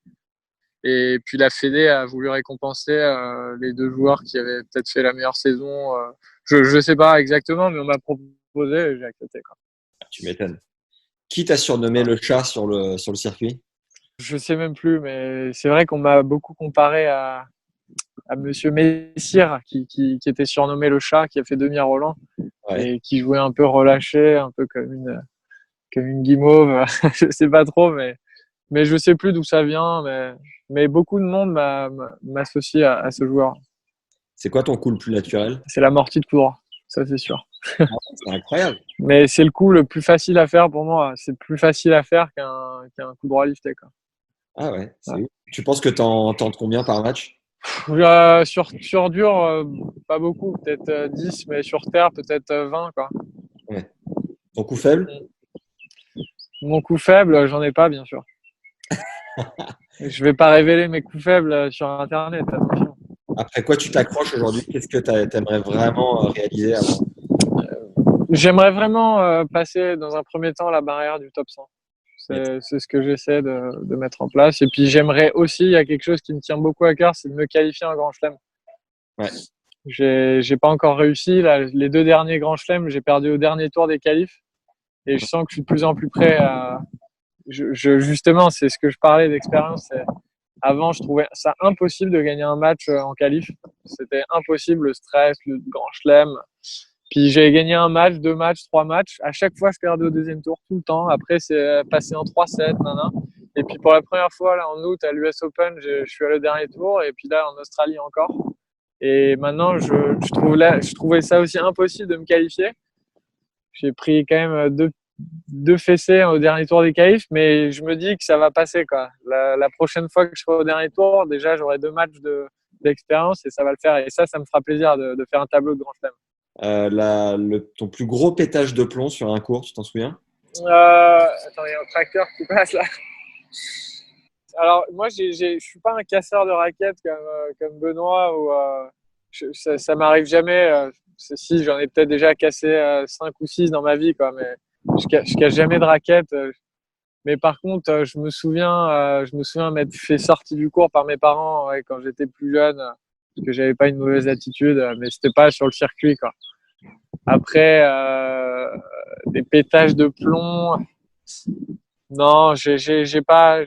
Et puis la Fédé a voulu récompenser les 2 joueurs qui avaient peut-être fait la meilleure saison. Je sais pas exactement, mais on m'a proposé et j'ai accepté, quoi. Tu m'étonnes. Qui t'a surnommé le chat sur le circuit? Je sais même plus, mais c'est vrai qu'on m'a beaucoup comparé à Monsieur Messire, qui était surnommé le chat, qui a fait demi-Roland, ouais. Et qui jouait un peu relâché, un peu comme une guimauve. Je sais pas trop, mais je sais plus d'où ça vient, mais beaucoup de monde m'associe à ce joueur. C'est quoi ton coup le plus naturel? C'est l'amorti de coup droit, ça c'est sûr. C'est incroyable. Mais c'est le coup le plus facile à faire pour moi. C'est plus facile à faire qu'un coup droit lifté, quoi. Ah ouais, c'est ouf. Tu penses que t'en tentes combien par match? Sur dur, pas beaucoup, peut-être 10, mais sur terre, peut-être 20, quoi. Ouais. Ton coup faible? Mon coup faible, j'en ai pas, bien sûr. Je vais pas révéler mes coups faibles sur Internet, attention. Après quoi tu t'accroches aujourd'hui? Qu'est-ce que tu aimerais vraiment réaliser avant? J'aimerais vraiment passer dans un premier temps la barrière du top 100. C'est ce que j'essaie de mettre en place. Et puis j'aimerais aussi, il y a quelque chose qui me tient beaucoup à cœur, c'est de me qualifier en Grand Chelem. Ouais. J'ai pas encore réussi. Là, les 2 derniers Grands Chelems, j'ai perdu au dernier tour des qualifs. Et je sens que je suis de plus en plus prêt à… Justement, c'est ce que je parlais d'expérience. Avant, je trouvais ça impossible de gagner un match en qualif. C'était impossible, le stress, le Grand Chelem. Puis j'ai gagné un match, 2 matchs, 3 matchs. À chaque fois, je perdais au deuxième tour tout le temps. Après, c'est passé en 3-7, nanana. Et puis pour la première fois, là, en août, à l'US Open, je suis allé au dernier tour. Et puis là, en Australie encore. Et maintenant, je trouvais ça aussi impossible de me qualifier. J'ai pris quand même deux fessées au dernier tour des qualifs, mais je me dis que ça va passer, quoi. La prochaine fois que je serai au dernier tour, déjà, j'aurai 2 matchs d'expérience et ça va le faire. Et ça me fera plaisir de faire un tableau de Grand Chelem. Ton plus gros pétage de plomb sur un court, tu t'en souviens? Attends, il y a un tracteur qui passe là. Alors, moi, je suis pas un casseur de raquettes comme Benoît ou ça m'arrive jamais. Si, j'en ai peut-être déjà cassé 5 ou 6 dans ma vie, quoi, mais je casse jamais de raquettes. Mais par contre, je me souviens m'être fait sortir du cours par mes parents quand j'étais plus jeune, parce que j'avais pas une mauvaise attitude, mais c'était pas sur le circuit, quoi. Après, des pétages de plomb, non, j'ai pas.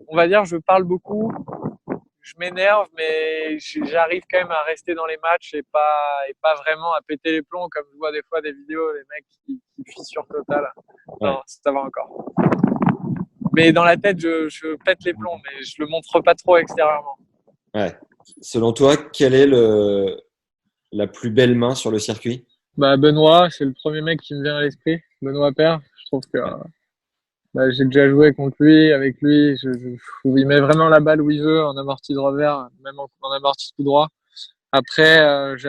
On va dire, je parle beaucoup, je m'énerve, mais j'arrive quand même à rester dans les matchs et pas vraiment à péter les plombs comme je vois des fois des vidéos, les mecs qui fissurent total. Ouais. Non, ça va encore. Mais dans la tête, je pète les plombs, mais je le montre pas trop extérieurement. Ouais. Selon toi, quelle est la plus belle main sur le circuit? Bah, Benoît, c'est le premier mec qui me vient à l'esprit. Benoît Paire, je trouve que j'ai déjà joué contre lui, avec lui. Il met vraiment la balle où il veut, en amorti de revers, même en amorti de coup droit. Après, qui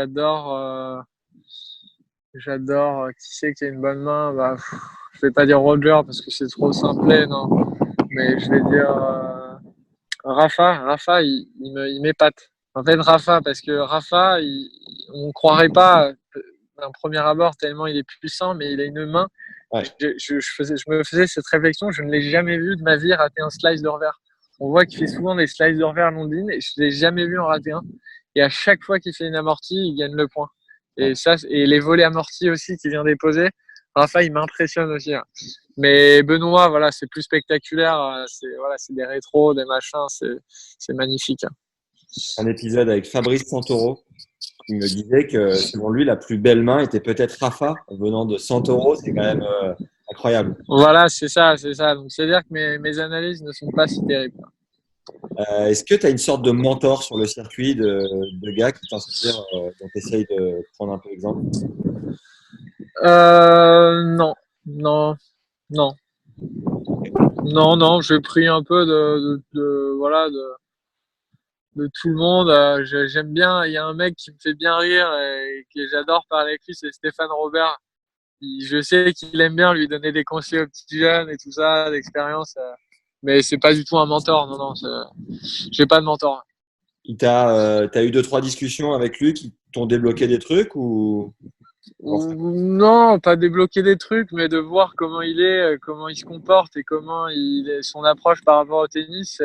c'est qui a une bonne main? Je vais pas dire Roger parce que c'est trop simplé, non. Mais je vais dire Rafa. Rafa, il m'épate. En fait, Rafa, parce que Rafa, on croirait pas d'un premier abord tellement il est puissant, mais il a une main. Ouais. Je me faisais cette réflexion, je ne l'ai jamais vu de ma vie rater un slice de revers. On voit qu'il fait souvent des slices de revers londines et je l'ai jamais vu en rater un. Et à chaque fois qu'il fait une amortie, il gagne le point. Et les volets amortis aussi qu'il vient déposer, Rafa, il m'impressionne aussi. Hein. Mais Benoît, voilà, c'est plus spectaculaire. C'est des rétros, des machins, c'est magnifique. Hein. Un épisode avec Fabrice Santoro qui me disait que selon lui, la plus belle main était peut-être Rafa venant de Santoro. C'est quand même incroyable. Voilà, c'est ça. Donc, c'est-à-dire que mes analyses ne sont pas si terribles. Est-ce que tu as une sorte de mentor sur le circuit de gars qui t'inspirent, dont tu essayes de prendre un peu exemple? Non. Non, j'ai pris un peu de tout le monde. J'aime bien, il y a un mec qui me fait bien rire et que j'adore parler avec lui, c'est Stéphane Robert. Je sais qu'il aime bien lui donner des conseils aux petits jeunes et tout ça, d'expérience. Mais c'est pas du tout un mentor, non, j'ai pas de mentor. T'as eu 2-3 discussions avec lui qui t'ont débloqué des trucs ou Non, pas débloquer des trucs, mais de voir comment il est, comment il se comporte et comment son approche par rapport au tennis,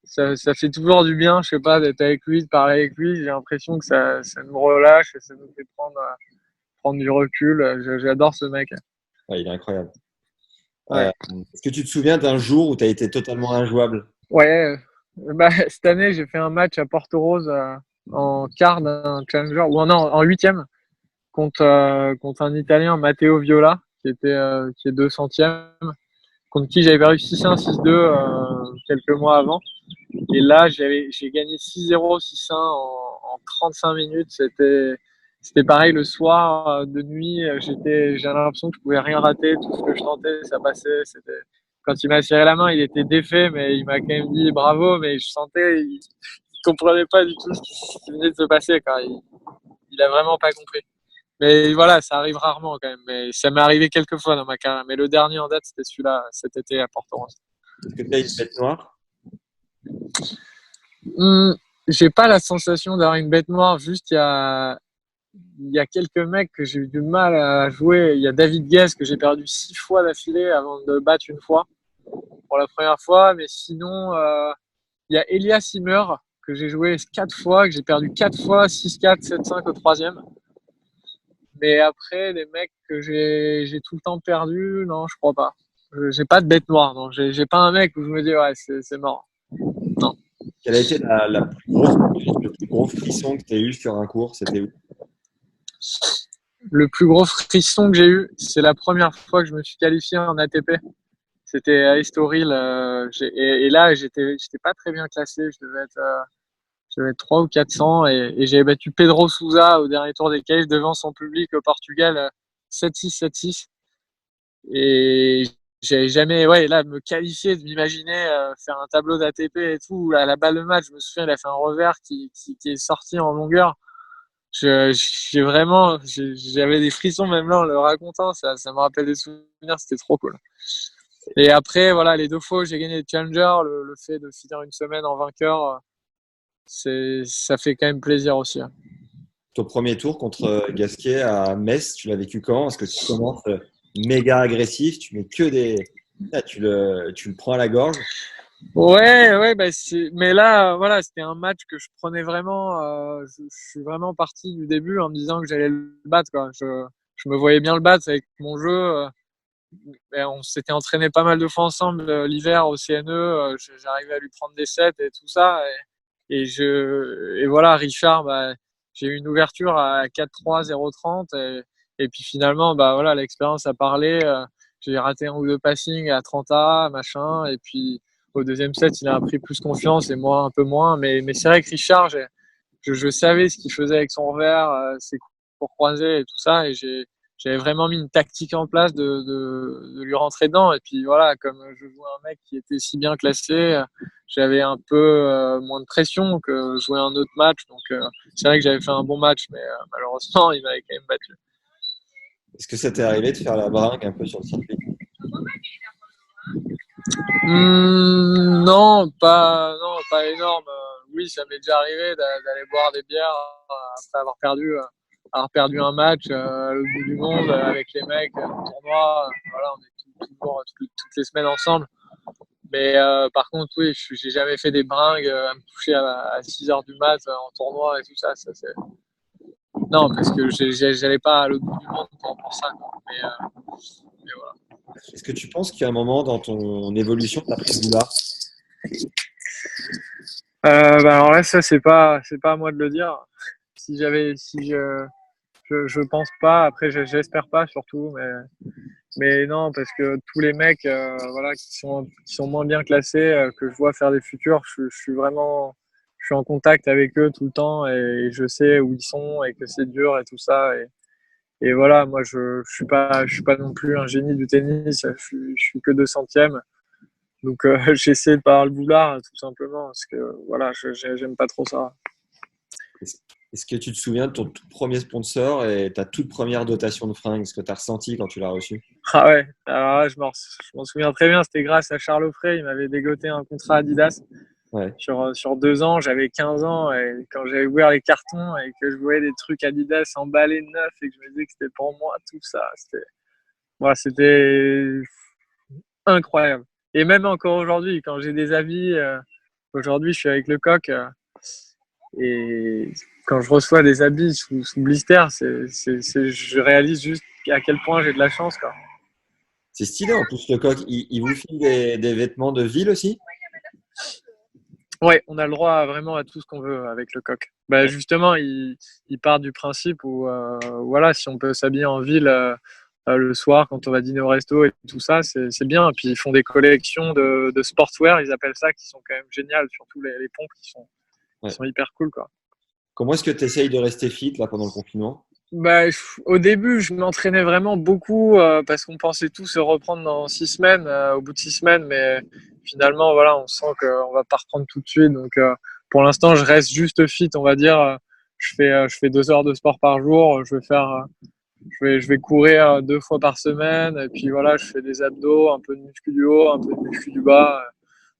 ça fait toujours du bien, je sais pas, d'être avec lui, de parler avec lui. J'ai l'impression que ça nous relâche et ça nous fait prendre du recul. J'adore ce mec. Ouais, il est incroyable. Ouais. Est-ce que tu te souviens d'un jour où tu as été totalement injouable? Ouais, cette année, j'ai fait un match à Porto Rose en quart d'un challenger, ou non, en huitième, contre un Italien, Matteo Viola, qui est 200e, contre qui j'avais perdu 6-1, 6-2 quelques mois avant. Et là, j'ai gagné 6-0, 6-1 en 35 minutes. C'était pareil le soir, de nuit. J'avais l'impression que je pouvais rien rater. Tout ce que je tentais, ça passait. Quand il m'a serré la main, il était défait, mais il m'a quand même dit bravo. Mais je sentais, il comprenait pas du tout ce qui venait de se passer. Il a vraiment pas compris. Mais voilà, ça arrive rarement quand même. Mais ça m'est arrivé quelques fois dans ma carrière. Mais le dernier en date, c'était celui-là, cet été à Porto Rose. Est-ce que tu as une bête noire? J'ai pas la sensation d'avoir une bête noire. Juste, il y a quelques mecs que j'ai eu du mal à jouer. Il y a David Guez que j'ai perdu 6 fois d'affilée avant de battre une fois pour la première fois. Mais sinon, il y a Elias Ymer que j'ai joué 4 fois, que j'ai perdu 4 fois, 6-4, 7-5 au troisième. Mais après, les mecs que j'ai tout le temps perdu, non, je crois pas. J'ai pas de bête noire, non. J'ai pas un mec où je me dis, ouais, c'est mort. Non. Quel a été le plus gros frisson que tu as eu sur un cours? C'était où? Le plus gros frisson que j'ai eu, c'est la première fois que je me suis qualifié en ATP. C'était à Estoril. Et là, j'étais pas très bien classé. Je devais être 3 ou 400 et j'avais battu Pedro Sousa au dernier tour des cages devant son public au Portugal 7-6, 7-6. Et j'avais jamais, là, me qualifier, de m'imaginer faire un tableau d'ATP et tout. À la balle de match, je me souviens, il a fait un revers qui est sorti en longueur. J'avais des frissons même là en le racontant. Ça me rappelle des souvenirs, c'était trop cool. Et après, voilà, les 2 fois où j'ai gagné les challengers, le fait de finir une semaine en vainqueur, ça fait quand même plaisir aussi. Ton premier tour contre Gasquet à Metz, tu l'as vécu comment? Parce que tu commences méga agressif, tu mets que des. Là, tu le prends à la gorge. Ouais, bah mais là, voilà, c'était un match que je prenais vraiment. Je suis vraiment parti du début en me disant que j'allais le battre, quoi. Je me voyais bien le battre avec mon jeu. Et on s'était entraîné pas mal de fois ensemble l'hiver au CNE. J'arrivais à lui prendre des sets et tout ça. Et voilà, Richard, bah, j'ai eu une ouverture à 4-3, 0-30. Et puis finalement, bah voilà, l'expérience a parlé. J'ai raté un ou deux passings à 30A, machin. Et puis au deuxième set, il a pris plus confiance et moi un peu moins. Mais c'est vrai que Richard, je savais ce qu'il faisait avec son revers, ses coups pour croiser et tout ça. Et j'avais vraiment mis une tactique en place de lui rentrer dedans. Et puis voilà, comme je jouais un mec qui était si bien classé, j'avais un peu moins de pression que jouer un autre match. Donc c'est vrai que j'avais fait un bon match, mais malheureusement, il m'avait quand même battu. Est-ce que ça t'est arrivé de faire la brinque un peu sur le circuit? Non, pas énorme. Oui, ça m'est déjà arrivé d'aller boire des bières après avoir perdu un match à l'autre bout du monde avec les mecs au tournoi. Voilà, on est toujours toutes les semaines ensemble. Mais par contre, oui, j'ai jamais fait des bringues à me coucher à 6 heures du mat en tournoi et tout ça. Non, parce que j'allais pas à l'autre bout du monde pour ça. Mais voilà. Est-ce que tu penses qu'il y a un moment dans ton évolution, tu as pris le boulard? Bah alors là, ça c'est pas à moi de le dire. Si je pense pas. Après, j'espère pas surtout, mais non, parce que tous les mecs, voilà, qui sont moins bien classés, que je vois faire des futurs, je suis en contact avec eux tout le temps et je sais où ils sont et que c'est dur et tout ça. Et voilà, moi, je suis pas non plus un génie du tennis. Je suis que 200e. Donc, j'essaie de pas avoir le boulard, tout simplement, parce que voilà, j'aime pas trop ça. Est-ce que tu te souviens de ton tout premier sponsor et ta toute première dotation de fringues, ce que tu as ressenti quand tu l'as reçu? Ah ouais, alors là, je m'en souviens très bien. C'était grâce à Charles Offray. Il m'avait dégoté un contrat Adidas Ouais. sur 2 ans. J'avais 15 ans et quand j'avais ouvert les cartons et que je voyais des trucs Adidas emballés neufs et que je me disais que c'était pour moi, tout ça, c'était incroyable. Et même encore aujourd'hui, quand j'ai des habits, aujourd'hui, je suis avec le coq et quand je reçois des habits sous blister, je réalise juste à quel point j'ai de la chance, quoi. C'est stylé en plus, le coq. Il vous file des vêtements de ville aussi? Ouais, on a le droit vraiment à tout ce qu'on veut avec le coq. Bah, justement, il part du principe où voilà, si on peut s'habiller en ville le soir quand on va dîner au resto et tout ça, c'est bien. Et puis ils font des collections de sportswear, ils appellent ça, qui sont quand même géniales, surtout les pompes qui sont hyper cool, quoi. Comment est-ce que tu essayes de rester fit là pendant le confinement? Bah, au début, je m'entraînais vraiment beaucoup parce qu'on pensait tous se reprendre dans 6 semaines, au bout de 6 semaines, mais finalement, voilà, on sent qu'on va pas reprendre tout de suite. Donc, pour l'instant, je reste juste fit, on va dire. Je fais 2 heures de sport par jour. Je vais courir 2 fois par semaine. Et puis voilà, je fais des abdos, un peu de muscu du haut, un peu de muscu du bas.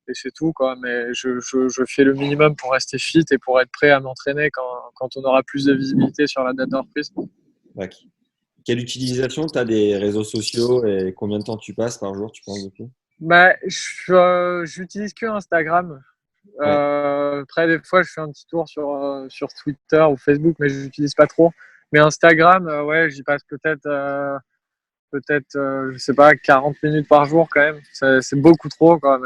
Et c'est tout, quoi. Mais je fais le minimum pour rester fit et pour être prêt à m'entraîner quand on aura plus de visibilité sur la date de reprise. Ouais. Quelle utilisation tu as des réseaux sociaux et combien de temps tu passes par jour, tu penses, dessus? Bah, j'utilise que Instagram. Après, des fois, je fais un petit tour sur Twitter ou Facebook, mais je l'utilise pas trop. Mais Instagram, ouais, j'y passe je sais pas, 40 minutes par jour quand même. C'est beaucoup trop, quoi.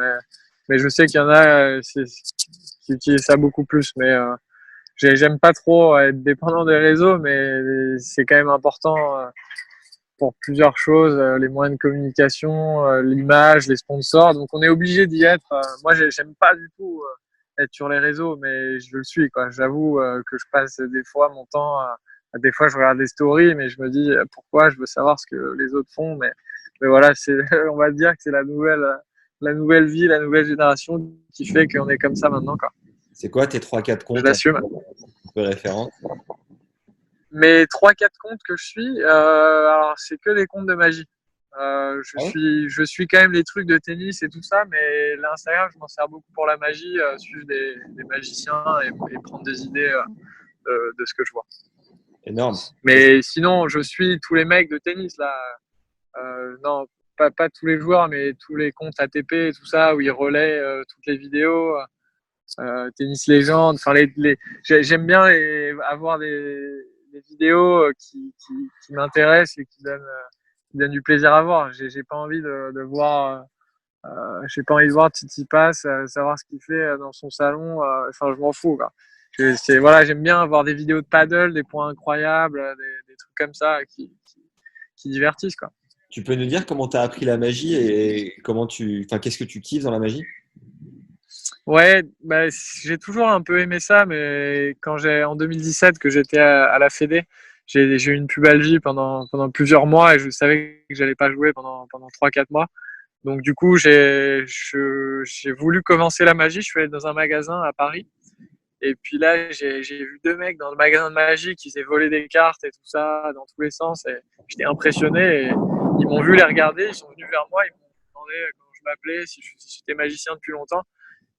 Mais je sais qu'il y en a qui utilisent ça beaucoup plus. Mais j'aime pas trop être dépendant des réseaux, mais c'est quand même important pour plusieurs choses, les moyens de communication, l'image, les sponsors. Donc on est obligé d'y être. Moi, j'aime pas du tout être sur les réseaux, mais je le suis, quoi. J'avoue que je passe des fois mon temps des fois je regarde des stories, mais je me dis pourquoi, je veux savoir ce que les autres font. Mais voilà, on va dire que c'est la nouvelle vie, la nouvelle génération qui fait qu'on est comme ça maintenant, quoi. C'est quoi tes 3-4 comptes? Je l'assume. Un peu référents. Mes 3-4 comptes que je suis, alors c'est que des comptes de magie. Je suis quand même les trucs de tennis et tout ça, mais l'Instagram, je m'en sers beaucoup pour la magie, suivre des magiciens et prendre des idées de ce que je vois. Énorme. Mais sinon, je suis tous les mecs de tennis là. Non, pas tous les joueurs, mais tous les comptes ATP et tout ça où ils relaient toutes les vidéos. Tennis légende. Enfin, j'aime bien avoir des vidéos qui m'intéressent et qui donnent du plaisir à voir. J'ai pas envie de voir. J'ai pas envie de voir Tsitsipas, savoir ce qu'il fait dans son salon. Enfin, je m'en fous, quoi. Voilà, j'aime bien voir des vidéos de paddle, des points incroyables, des trucs comme ça qui divertissent, quoi. Tu peux nous dire comment tu as appris la magie et qu'est-ce que tu kiffes dans la magie? Ouais, bah, j'ai toujours un peu aimé ça, mais en 2017 que j'étais à la Fédé, j'ai eu une pubalgie pendant plusieurs mois et je savais que j'allais pas jouer pendant 3-4 mois. Donc du coup, j'ai voulu commencer la magie. Je suis allé dans un magasin à Paris. Et puis là, j'ai vu 2 mecs dans le magasin de magie qui faisaient voler des cartes et tout ça dans tous les sens. Et j'étais impressionné. Et ils m'ont vu les regarder. Ils sont venus vers moi. Ils m'ont demandé comment je m'appelais, si j'étais magicien depuis longtemps.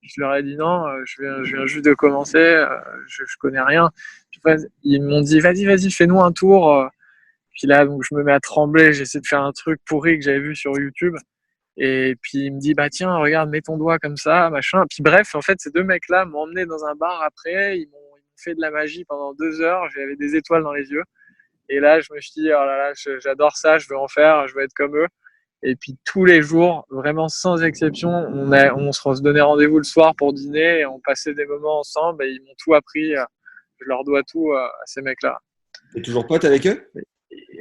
Je leur ai dit non, je viens juste de commencer. Je connais rien. Puis, ils m'ont dit vas-y, fais-nous un tour. Puis là, donc je me mets à trembler. J'essaie de faire un truc pourri que j'avais vu sur YouTube. Et puis il me dit bah tiens regarde, mets ton doigt comme ça machin. Puis bref, en fait ces 2 mecs là m'ont emmené dans un bar après, ils m'ont fait de la magie pendant 2 heures, j'avais des étoiles dans les yeux et là je me suis dit oh là là, j'adore ça, je veux en faire, je veux être comme eux. Et puis tous les jours, vraiment sans exception, on se donnait rendez-vous le soir pour dîner et on passait des moments ensemble et ils m'ont tout appris. Je leur dois tout à ces mecs là. T'es toujours pote avec eux?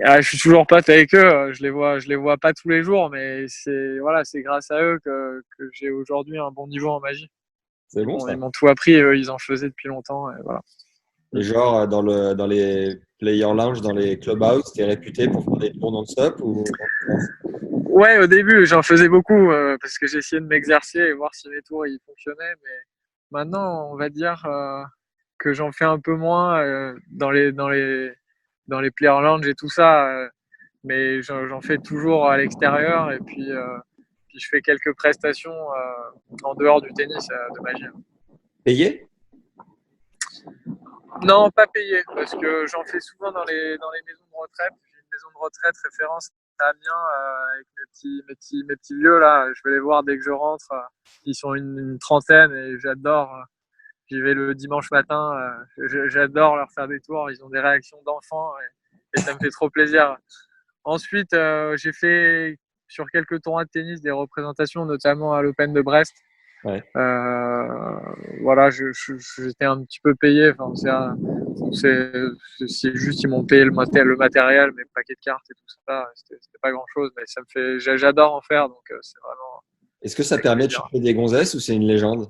Je suis toujours pote avec eux. Je les vois pas tous les jours, mais c'est grâce à eux que j'ai aujourd'hui un bon niveau en magie. C'est bon, ça. Ils m'ont tout appris. Eux, ils en faisaient depuis longtemps. Et voilà. Et genre, dans les player lounge, dans les clubhouse, t'es réputé pour faire des tours non-stop ou... Ouais, au début, j'en faisais beaucoup parce que j'essayais de m'exercer et voir si mes tours ils fonctionnaient. Mais maintenant, on va dire que j'en fais un peu moins dans les player lounge et tout ça. Mais j'en fais toujours à l'extérieur et puis je fais quelques prestations en dehors du tennis de magie. Payé? Non, pas payé, parce que j'en fais souvent dans les maisons de retraite. J'ai une maison de retraite référence à Amiens avec mes petits vieux là. Je vais les voir dès que je rentre. Ils sont une trentaine et j'adore. J'y vais le dimanche matin. J'adore leur faire des tours. Ils ont des réactions d'enfants et ça me fait trop plaisir. Ensuite, j'ai fait sur quelques tournois de tennis des représentations, notamment à l'Open de Brest. Ouais. Voilà, j'étais un petit peu payé. Enfin, c'est juste ils m'ont payé le matériel, mes paquets de cartes et tout ça. C'était pas grand chose, mais ça me fait. J'adore en faire, donc c'est vraiment. Est-ce que ça permet de choper des gonzesses ou c'est une légende?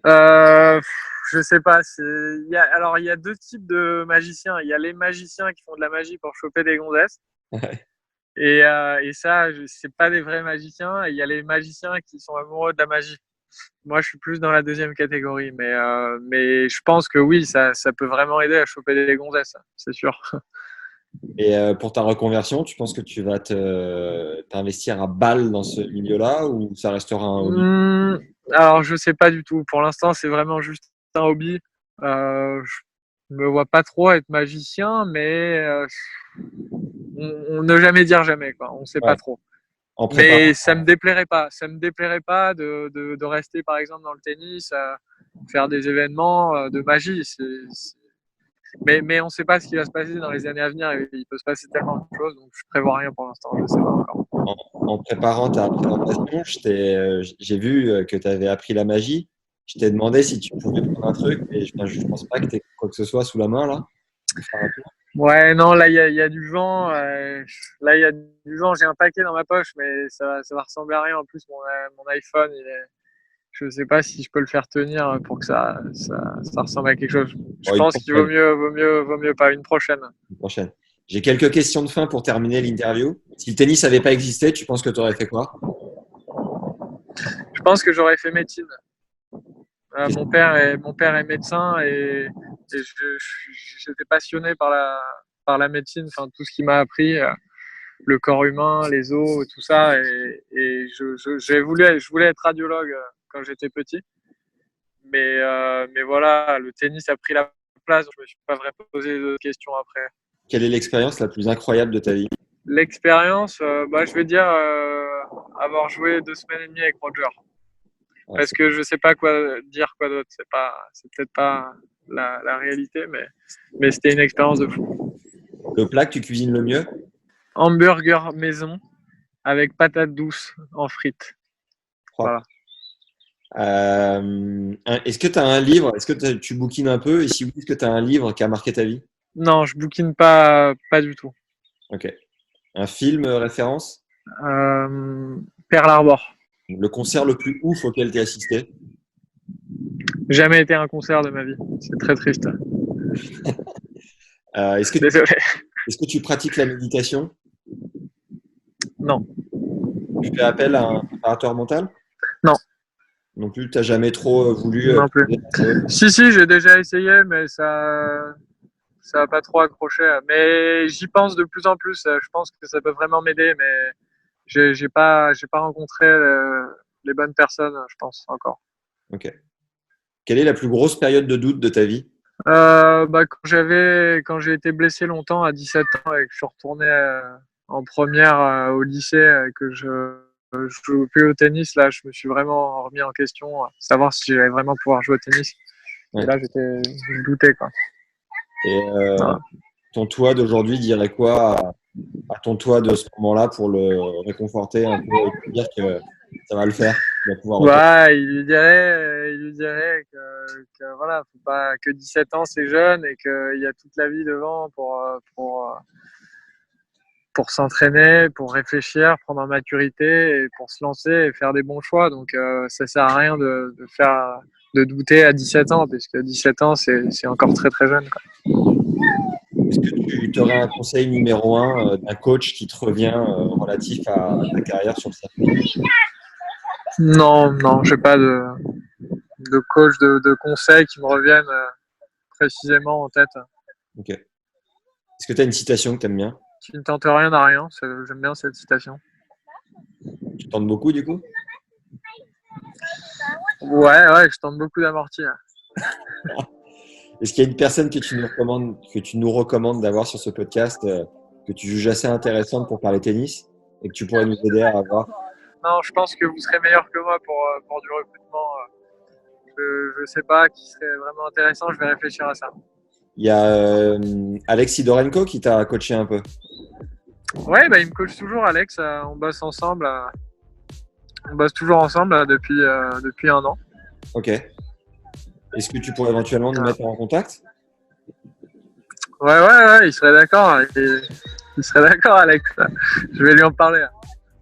Je sais pas. Il y a 2 types de magiciens. Il y a les magiciens qui font de la magie pour choper des gonzesses. Ouais. Et ça, c'est pas des vrais magiciens. Et il y a les magiciens qui sont amoureux de la magie. Moi, je suis plus dans la 2e catégorie, mais je pense que oui, ça peut vraiment aider à choper des gonzesses, c'est sûr. Et pour ta reconversion, tu penses que tu vas t'investir à balle dans ce milieu-là ou ça restera un hobby? Alors, je sais pas du tout. Pour l'instant, c'est vraiment juste un hobby. Je me vois pas trop être magicien, mais on ne jamais dire jamais, quoi. On sait pas trop. Mais ça me déplairait pas. Ça me déplairait pas de rester, par exemple, dans le tennis, faire des événements de magie. Mais on ne sait pas ce qui va se passer dans les années à venir. Il peut se passer tellement de choses, donc je prévois rien pour l'instant. Je ne sais pas encore. En préparant ta présentation, j'ai vu que tu avais appris la magie. Je t'ai demandé si tu pouvais prendre un truc, et je ne pense pas que tu aies quoi que ce soit sous la main là. Ouais, non, là, il y a du vent. Là, il y a du vent. J'ai un paquet dans ma poche, mais ça va ressembler à rien. En plus, mon iPhone, je ne sais pas si je peux le faire tenir pour que ça ressemble à quelque chose. Je pense qu'il vaut mieux pas. Une prochaine. Une prochaine. J'ai quelques questions de fin pour terminer l'interview. Si le tennis n'avait pas existé, tu penses que tu aurais fait quoi? Je pense que j'aurais fait médecine. Mon père est médecin et j'étais passionné par la médecine, enfin tout ce qu'il m'a appris. le corps humain, les os, tout ça. Et je voulais être radiologue quand j'étais petit. Mais voilà, le tennis a pris la place. Je me suis pas vraiment posé de questions après. Quelle est l'expérience la plus incroyable de ta vie? L'expérience, je vais dire avoir joué 2 semaines et demie avec Roger. Ouais, Parce que je sais pas quoi dire quoi d'autre. C'est peut-être pas la réalité, mais c'était une expérience de fou. Le plat que tu cuisines le mieux? Hamburger maison avec patates douces en frites. Voilà. Est-ce que tu as un livre? Est-ce que tu bouquines un peu? Et si oui, est-ce que tu as un livre qui a marqué ta vie? Non, je bouquine pas du tout. Ok. Un film référence? Pearl Harbor. Le concert le plus ouf auquel tu as assisté? Jamais été à un concert de ma vie. C'est très triste. Désolé. Est-ce que tu pratiques la méditation? Non. Tu fais appel à un préparateur mental? Non. Non plus, tu n'as jamais trop voulu? Non plus. Si, j'ai déjà essayé, mais ça n'a pas trop accroché. Mais j'y pense de plus en plus. Je pense que ça peut vraiment m'aider, mais j'ai pas rencontré les bonnes personnes, je pense, encore. Ok. Quelle est la plus grosse période de doute de ta vie? Quand j'ai été blessé longtemps à 17 ans et que je suis retourné en première au lycée et que je joue plus au tennis, là, je me suis vraiment remis en question, savoir si j'allais vraiment pouvoir jouer au tennis. Ouais. Et là, je doutais, quoi. Et Voilà. ton toi d'aujourd'hui dirait quoi à ton toi de ce moment-là pour le réconforter un peu et lui dire que ça va le faire, il va pouvoir Ouais, il lui dirait que voilà, faut pas que 17 ans c'est jeune et qu'il y a toute la vie devant pour s'entraîner, pour réfléchir, prendre en maturité et pour se lancer et faire des bons choix. Donc ça sert à rien de douter à 17 ans, puisque 17 ans c'est encore très très jeune, quoi. Est-ce que tu aurais un conseil numéro 1 d'un coach qui te revient relatif à ta carrière sur le circuit? Non, j'ai pas de coach, de conseils qui me reviennent précisément en tête. Ok. Est-ce que tu as une citation que tu aimes bien? Qui ne tente rien à rien, j'aime bien cette citation. Tu tentes beaucoup du coup? Ouais, je tente beaucoup d'amortir. Est-ce qu'il y a une personne que tu nous recommandes d'avoir sur ce podcast que tu juges assez intéressante pour parler tennis et que tu pourrais nous aider à avoir? Non, je pense que vous serez meilleur que moi pour du recrutement. Je sais pas qui serait vraiment intéressant, je vais réfléchir à ça. Il y a Alex Sidorenko qui t'a coaché un peu. Ouais, il me coach toujours, Alex. On bosse ensemble. On bosse toujours ensemble depuis 1 an. Ok. Est-ce que tu pourrais éventuellement nous mettre en contact? Ouais, il serait d'accord. Il serait d'accord, Alex. Je vais lui en parler.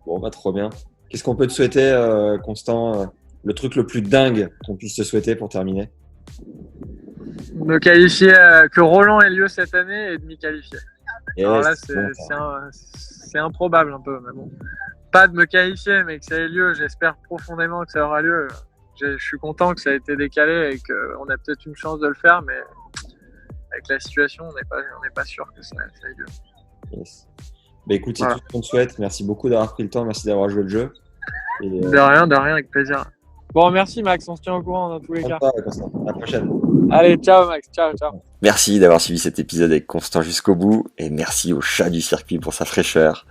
Bon, trop bien. Qu'est-ce qu'on peut te souhaiter, Constant? Le truc le plus dingue qu'on puisse te souhaiter pour terminer? Me qualifier, que Roland ait lieu cette année et de m'y qualifier. Yes, alors là, bon, c'est improbable un peu, mais bon. Pas de me qualifier, mais que ça ait lieu. J'espère profondément que ça aura lieu. Je suis content que ça ait été décalé et qu'on a peut-être une chance de le faire, mais avec la situation, on n'est pas sûr que ça ait lieu. Yes. Écoute, c'est tout ce qu'on te souhaite. Merci beaucoup d'avoir pris le temps. Merci d'avoir joué le jeu. Et, de rien, avec plaisir. Bon, merci Max, on se tient au courant dans tous les cas. À la prochaine. Allez, ciao Max, ciao. Merci d'avoir suivi cet épisode avec Constant jusqu'au bout, et merci au chat du circuit pour sa fraîcheur.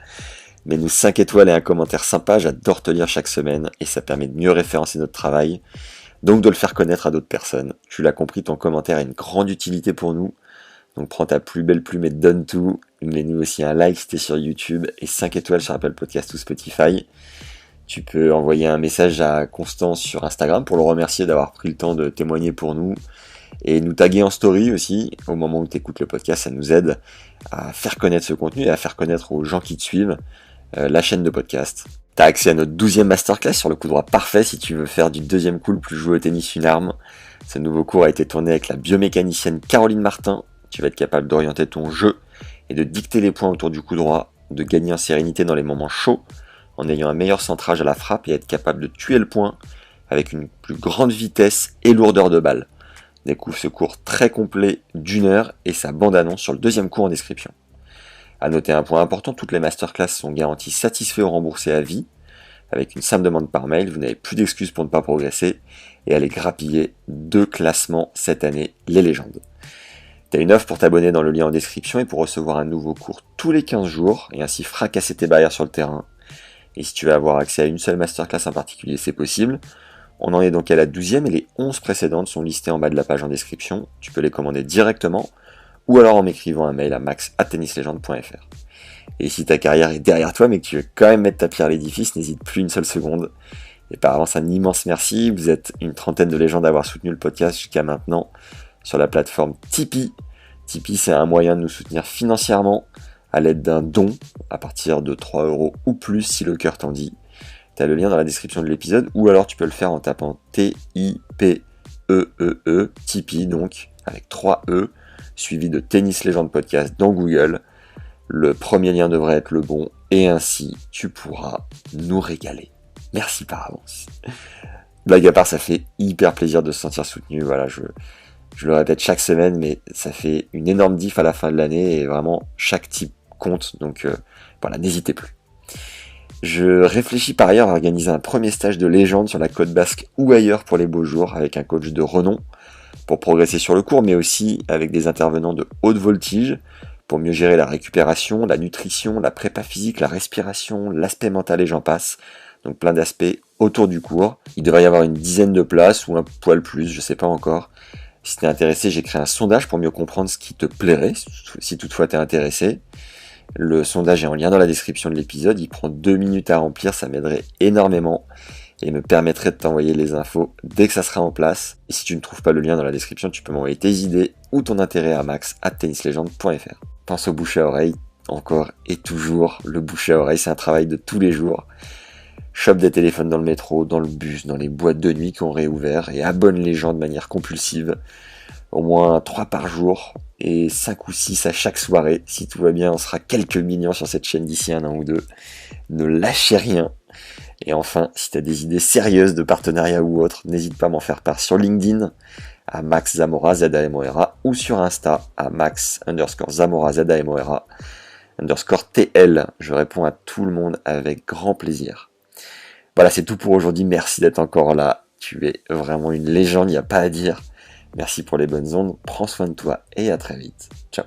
Mets-nous 5 étoiles et un commentaire sympa, j'adore te lire chaque semaine, et ça permet de mieux référencer notre travail, donc de le faire connaître à d'autres personnes. Tu l'as compris, ton commentaire a une grande utilité pour nous, donc prends ta plus belle plume et donne tout. Mets-nous aussi un like si t'es sur YouTube, et 5 étoiles sur Apple Podcast ou Spotify. Tu peux envoyer un message à Constant sur Instagram pour le remercier d'avoir pris le temps de témoigner pour nous, et nous taguer en story aussi au moment où tu écoutes le podcast. Ça nous aide à faire connaître ce contenu et à faire connaître aux gens qui te suivent la chaîne de podcast. Tu as accès à notre 12e masterclass sur le coup droit parfait si tu veux faire du deuxième coup le plus joué au tennis une arme. Ce nouveau cours a été tourné avec la biomécanicienne Caroline Martin. Tu vas être capable d'orienter ton jeu et de dicter les points autour du coup droit, de gagner en sérénité dans les moments chauds en ayant un meilleur centrage à la frappe et être capable de tuer le point avec une plus grande vitesse et lourdeur de balle. Découvre ce cours très complet d'1 heure et sa bande-annonce sur le 2e cours en description. À noter un point important, toutes les masterclass sont garanties satisfaites ou remboursées à vie. Avec une simple demande par mail, vous n'avez plus d'excuses pour ne pas progresser et aller grappiller 2 classements cette année, les légendes. Tu as une offre pour t'abonner dans le lien en description et pour recevoir un nouveau cours tous les 15 jours et ainsi fracasser tes barrières sur le terrain. Et si tu veux avoir accès à une seule masterclass en particulier, c'est possible. On en est donc à la 12e et les 11 précédentes sont listées en bas de la page en description. Tu peux les commander directement ou alors en m'écrivant un mail à max@tennislegende.fr. Et si ta carrière est derrière toi mais que tu veux quand même mettre ta pierre à l'édifice, n'hésite plus une seule seconde. Et par avance, un immense merci. Vous êtes une trentaine de légendes à avoir soutenu le podcast jusqu'à maintenant sur la plateforme Tipeee. Tipeee, c'est un moyen de nous soutenir financièrement à l'aide d'un don à partir de 3 € ou plus si le cœur t'en dit. Tu as le lien dans la description de l'épisode ou alors tu peux le faire en tapant Tipeee, Tipeee donc avec 3 E suivi de Tennis Légende Podcast dans Google. Le premier lien devrait être le bon et ainsi tu pourras nous régaler. Merci par avance. Blague à part, ça fait hyper plaisir de se sentir soutenu. Voilà, je le répète chaque semaine, mais ça fait une énorme diff à la fin de l'année et vraiment chaque type compte. Donc voilà, n'hésitez plus. Je réfléchis par ailleurs à organiser un premier stage de légende sur la côte basque ou ailleurs pour les beaux jours avec un coach de renom pour progresser sur le court, mais aussi avec des intervenants de haute voltige pour mieux gérer la récupération, la nutrition, la prépa physique, la respiration, l'aspect mental et j'en passe. Donc plein d'aspects autour du cours. Il devrait y avoir une dizaine de places ou un poil plus, je sais pas encore. Si t'es intéressé, j'ai créé un sondage pour mieux comprendre ce qui te plairait, si toutefois t'es intéressé. Le sondage est en lien dans la description de l'épisode, il prend 2 minutes à remplir, ça m'aiderait énormément et me permettrait de t'envoyer les infos dès que ça sera en place. Et si tu ne trouves pas le lien dans la description, tu peux m'envoyer tes idées ou ton intérêt à max@tennislegende.fr. Pense au bouche à oreille, encore et toujours, le bouche à oreille, c'est un travail de tous les jours. Chope des téléphones dans le métro, dans le bus, dans les boîtes de nuit qui ont réouvert et abonne les gens de manière compulsive. Au moins 3 par jour et 5 ou 6 à chaque soirée. Si tout va bien, on sera quelques millions sur cette chaîne d'ici 1 an ou 2. Ne lâchez rien. Et enfin, si tu as des idées sérieuses de partenariat ou autre, n'hésite pas à m'en faire part sur LinkedIn à Max Zamora ZAMORA ou sur Insta à Max_Zamora ZAMORA_TL. Je réponds à tout le monde avec grand plaisir. Voilà, c'est tout pour aujourd'hui. Merci d'être encore là. Tu es vraiment une légende, il n'y a pas à dire. Merci pour les bonnes ondes. Prends soin de toi et à très vite. Ciao.